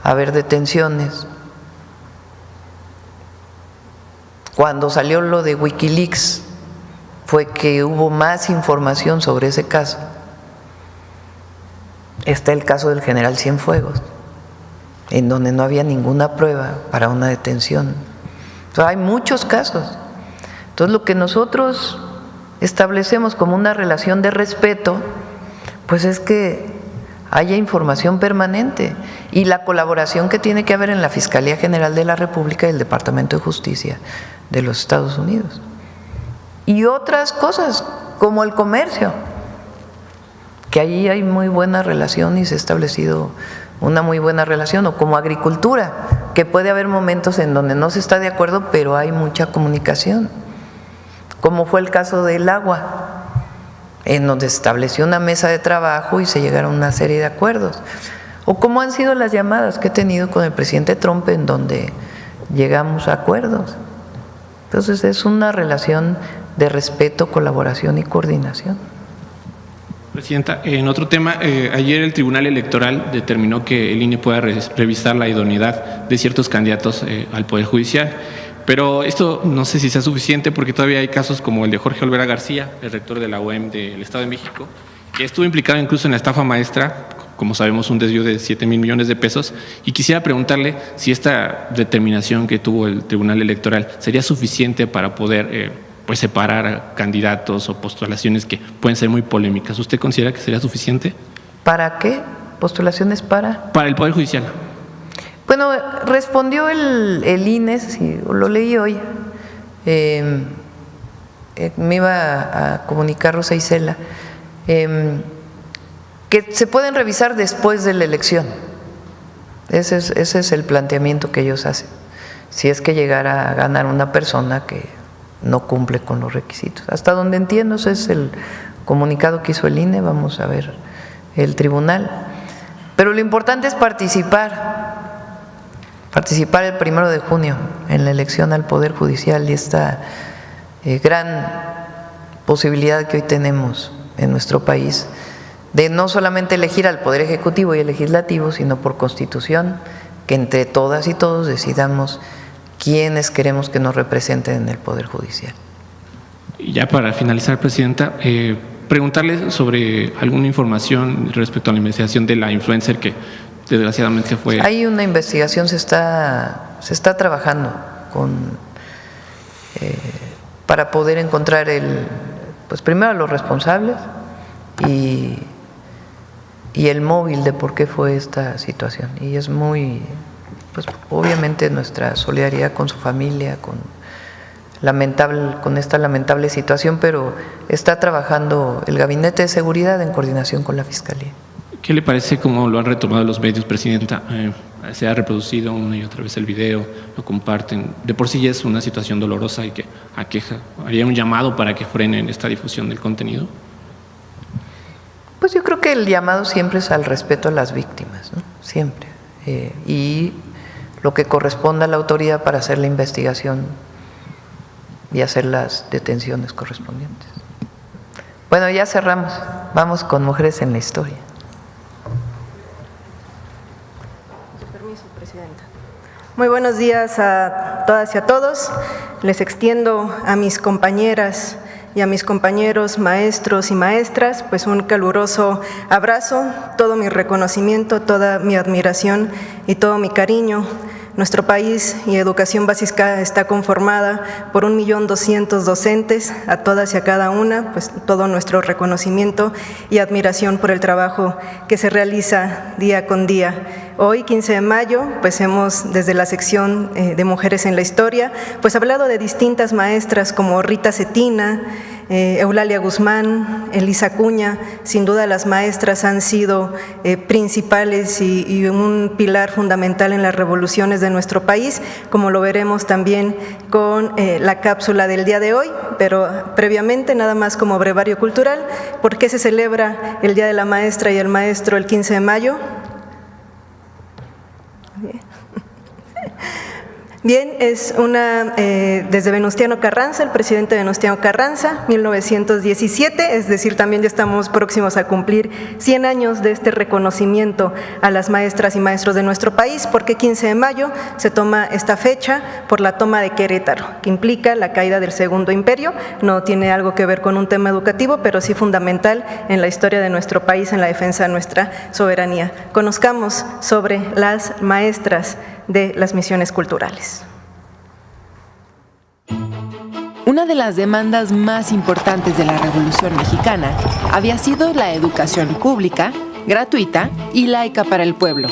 haber detenciones. Cuando salió lo de Wikileaks, fue que hubo más información sobre ese caso. Está el caso del general Cienfuegos, en donde no había ninguna prueba para una detención. Hay muchos casos. Entonces, lo que nosotros establecemos como una relación de respeto, pues es que haya información permanente y la colaboración que tiene que haber en la Fiscalía General de la República y el Departamento de Justicia de los Estados Unidos. Y otras cosas, como el comercio, que allí hay muy buena relación y se ha establecido una muy buena relación, o como agricultura, que puede haber momentos en donde no se está de acuerdo, pero hay mucha comunicación, como fue el caso del agua, en donde se estableció una mesa de trabajo y se llegaron a una serie de acuerdos, o como han sido las llamadas que he tenido con el presidente Trump, en donde llegamos a acuerdos. Entonces es una relación de respeto, colaboración y coordinación. Presidenta, en otro tema, ayer el Tribunal Electoral determinó que el INE pueda revisar la idoneidad de ciertos candidatos al Poder Judicial, pero esto no sé si sea suficiente porque todavía hay casos como el de Jorge Olvera García, el rector de la UEM del Estado de México, que estuvo implicado incluso en la estafa maestra, como sabemos un desvío de 7,000 millones de pesos, y quisiera preguntarle si esta determinación que tuvo el Tribunal Electoral sería suficiente para poder pues separar a candidatos o postulaciones que pueden ser muy polémicas. ¿Usted considera que sería suficiente? ¿Para qué? ¿Postulaciones para? Para el Poder Judicial. Bueno, respondió el INE, sí, lo leí hoy, me iba a comunicar Rosa Isela, que se pueden revisar después de la elección. Ese es el planteamiento que ellos hacen. Si es que llegara a ganar una persona que no cumple con los requisitos. Hasta donde entiendo, ese es el comunicado que hizo el INE, vamos a ver el tribunal. Pero lo importante es participar el 1 de junio en la elección al Poder Judicial y esta gran posibilidad que hoy tenemos en nuestro país de no solamente elegir al Poder Ejecutivo y el Legislativo, sino por Constitución, que entre todas y todos decidamos quiénes queremos que nos representen en el Poder Judicial. Y ya para finalizar, Presidenta, preguntarle sobre alguna información respecto a la investigación de la influencer que desgraciadamente fue… Hay una investigación, se está trabajando con para poder encontrar pues primero a los responsables y el móvil de por qué fue esta situación. Y es muy, pues obviamente nuestra solidaridad con su familia, con esta lamentable situación, pero está trabajando el Gabinete de Seguridad en coordinación con la Fiscalía. ¿Qué le parece cómo lo han retomado los medios, Presidenta? Se ha reproducido una y otra vez el video, lo comparten. De por sí ya es una situación dolorosa y que aqueja. ¿Haría un llamado para que frenen esta difusión del contenido? Pues yo creo que el llamado siempre es al respeto a las víctimas, ¿no? Siempre. Y lo que corresponda a la autoridad para hacer la investigación y hacer las detenciones correspondientes. Bueno, ya cerramos. Vamos con Mujeres en la Historia. Permiso, Presidenta. Muy buenos días a todas y a todos. Les extiendo a mis compañeras y a mis compañeros maestros y maestras pues un caluroso abrazo, todo mi reconocimiento, toda mi admiración y todo mi cariño. Nuestro país y educación básica está conformada por 1.200.000 docentes, a todas y a cada una, pues todo nuestro reconocimiento y admiración por el trabajo que se realiza día con día. Hoy, 15 de mayo, pues hemos, desde la sección de Mujeres en la Historia, pues hablado de distintas maestras como Rita Cetina, Eulalia Guzmán, Elisa Acuña. Sin duda las maestras han sido principales y un pilar fundamental en las revoluciones de nuestro país, como lo veremos también con la cápsula del día de hoy, pero previamente nada más como brevario cultural. ¿Por qué se celebra el Día de la Maestra y el Maestro el 15 de mayo? Bien, es desde Venustiano Carranza, el presidente Venustiano Carranza, 1917, es decir, también ya estamos próximos a cumplir 100 años de este reconocimiento a las maestras y maestros de nuestro país. Porque 15 de mayo se toma esta fecha por la toma de Querétaro, que implica la caída del Segundo Imperio. No tiene algo que ver con un tema educativo, pero sí fundamental en la historia de nuestro país, en la defensa de nuestra soberanía. Conozcamos sobre las maestras de las misiones culturales. Una de las demandas más importantes de la Revolución Mexicana había sido la educación pública, gratuita y laica para el pueblo.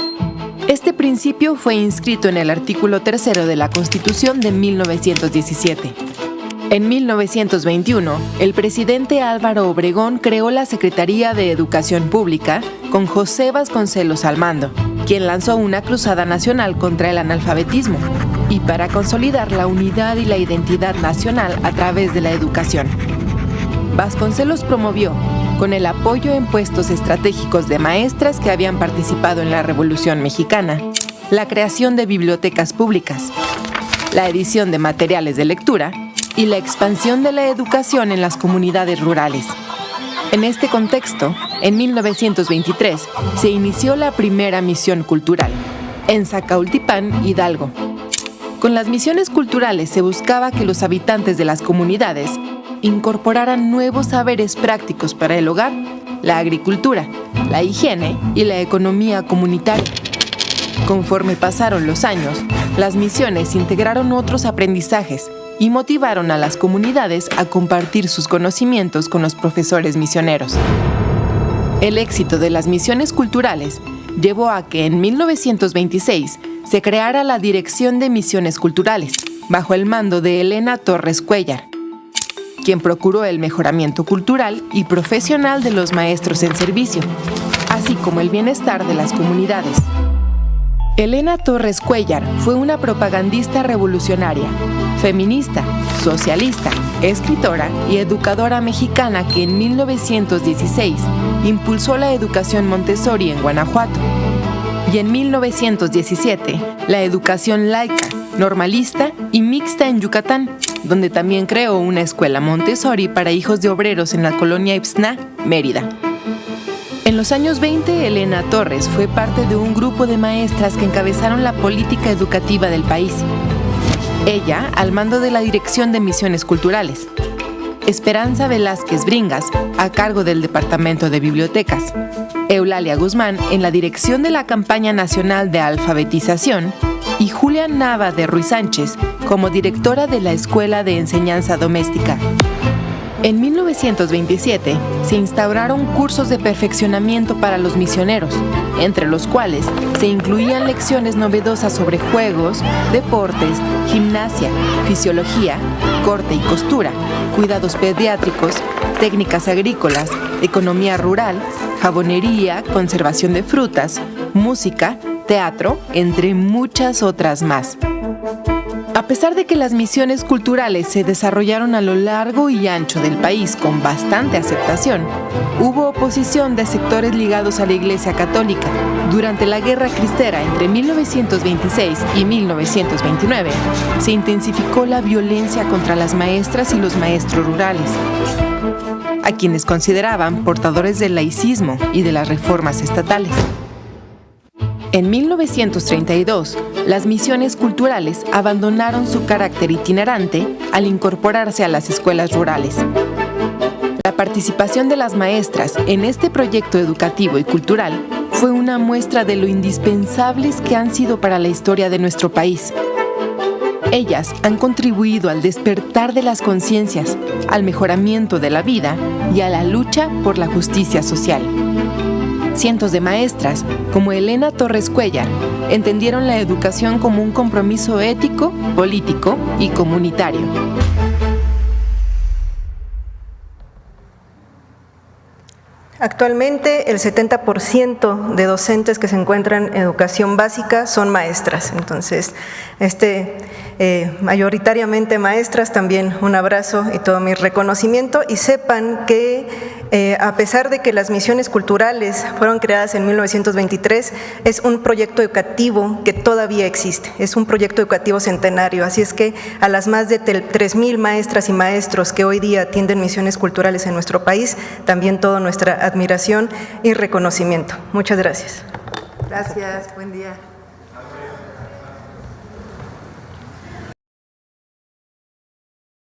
Este principio fue inscrito en el artículo 3 de la Constitución de 1917. En 1921, el presidente Álvaro Obregón creó la Secretaría de Educación Pública con José Vasconcelos al mando, quien lanzó una cruzada nacional contra el analfabetismo y para consolidar la unidad y la identidad nacional a través de la educación. Vasconcelos promovió, con el apoyo en puestos estratégicos de maestras que habían participado en la Revolución Mexicana, la creación de bibliotecas públicas, la edición de materiales de lectura y la expansión de la educación en las comunidades rurales. En este contexto, en 1923, se inició la primera misión cultural, en Zacaultipán, Hidalgo. Con las misiones culturales se buscaba que los habitantes de las comunidades incorporaran nuevos saberes prácticos para el hogar, la agricultura, la higiene y la economía comunitaria. Conforme pasaron los años, las misiones integraron otros aprendizajes y motivaron a las comunidades a compartir sus conocimientos con los profesores misioneros. El éxito de las misiones culturales llevó a que en 1926 se creara la Dirección de Misiones Culturales, bajo el mando de Elena Torres Cuéllar, quien procuró el mejoramiento cultural y profesional de los maestros en servicio, así como el bienestar de las comunidades. Elena Torres Cuéllar fue una propagandista revolucionaria, feminista, socialista, escritora y educadora mexicana que en 1916 impulsó la educación Montessori en Guanajuato y en 1917 la educación laica, normalista y mixta en Yucatán, donde también creó una escuela Montessori para hijos de obreros en la colonia Ixtná, Mérida. En los años 20, Elena Torres fue parte de un grupo de maestras que encabezaron la política educativa del país. Ella, al mando de la Dirección de Misiones Culturales. Esperanza Velázquez Bringas, a cargo del Departamento de Bibliotecas. Eulalia Guzmán, en la dirección de la Campaña Nacional de Alfabetización. Y Julia Nava de Ruiz Sánchez como directora de la Escuela de Enseñanza Doméstica. En 1927 se instauraron cursos de perfeccionamiento para los misioneros, entre los cuales se incluían lecciones novedosas sobre juegos, deportes, gimnasia, fisiología, corte y costura, cuidados pediátricos, técnicas agrícolas, economía rural, jabonería, conservación de frutas, música, teatro, entre muchas otras más. A pesar de que las misiones culturales se desarrollaron a lo largo y ancho del país con bastante aceptación, hubo oposición de sectores ligados a la Iglesia Católica. Durante la Guerra Cristera entre 1926 y 1929, se intensificó la violencia contra las maestras y los maestros rurales, a quienes consideraban portadores del laicismo y de las reformas estatales. En 1932, las misiones culturales abandonaron su carácter itinerante al incorporarse a las escuelas rurales. La participación de las maestras en este proyecto educativo y cultural fue una muestra de lo indispensables que han sido para la historia de nuestro país. Ellas han contribuido al despertar de las conciencias, al mejoramiento de la vida y a la lucha por la justicia social. Cientos de maestras, como Elena Torres Cuellar, entendieron la educación como un compromiso ético, político y comunitario. Actualmente el 70% de docentes que se encuentran en educación básica son maestras, entonces mayoritariamente maestras, también un abrazo y todo mi reconocimiento, y sepan que a pesar de que las misiones culturales fueron creadas en 1923, es un proyecto educativo que todavía existe, es un proyecto educativo centenario, así es que a las más de 3,000 maestras y maestros que hoy día atienden misiones culturales en nuestro país, también toda nuestra admiración y reconocimiento. Muchas gracias. Gracias, buen día.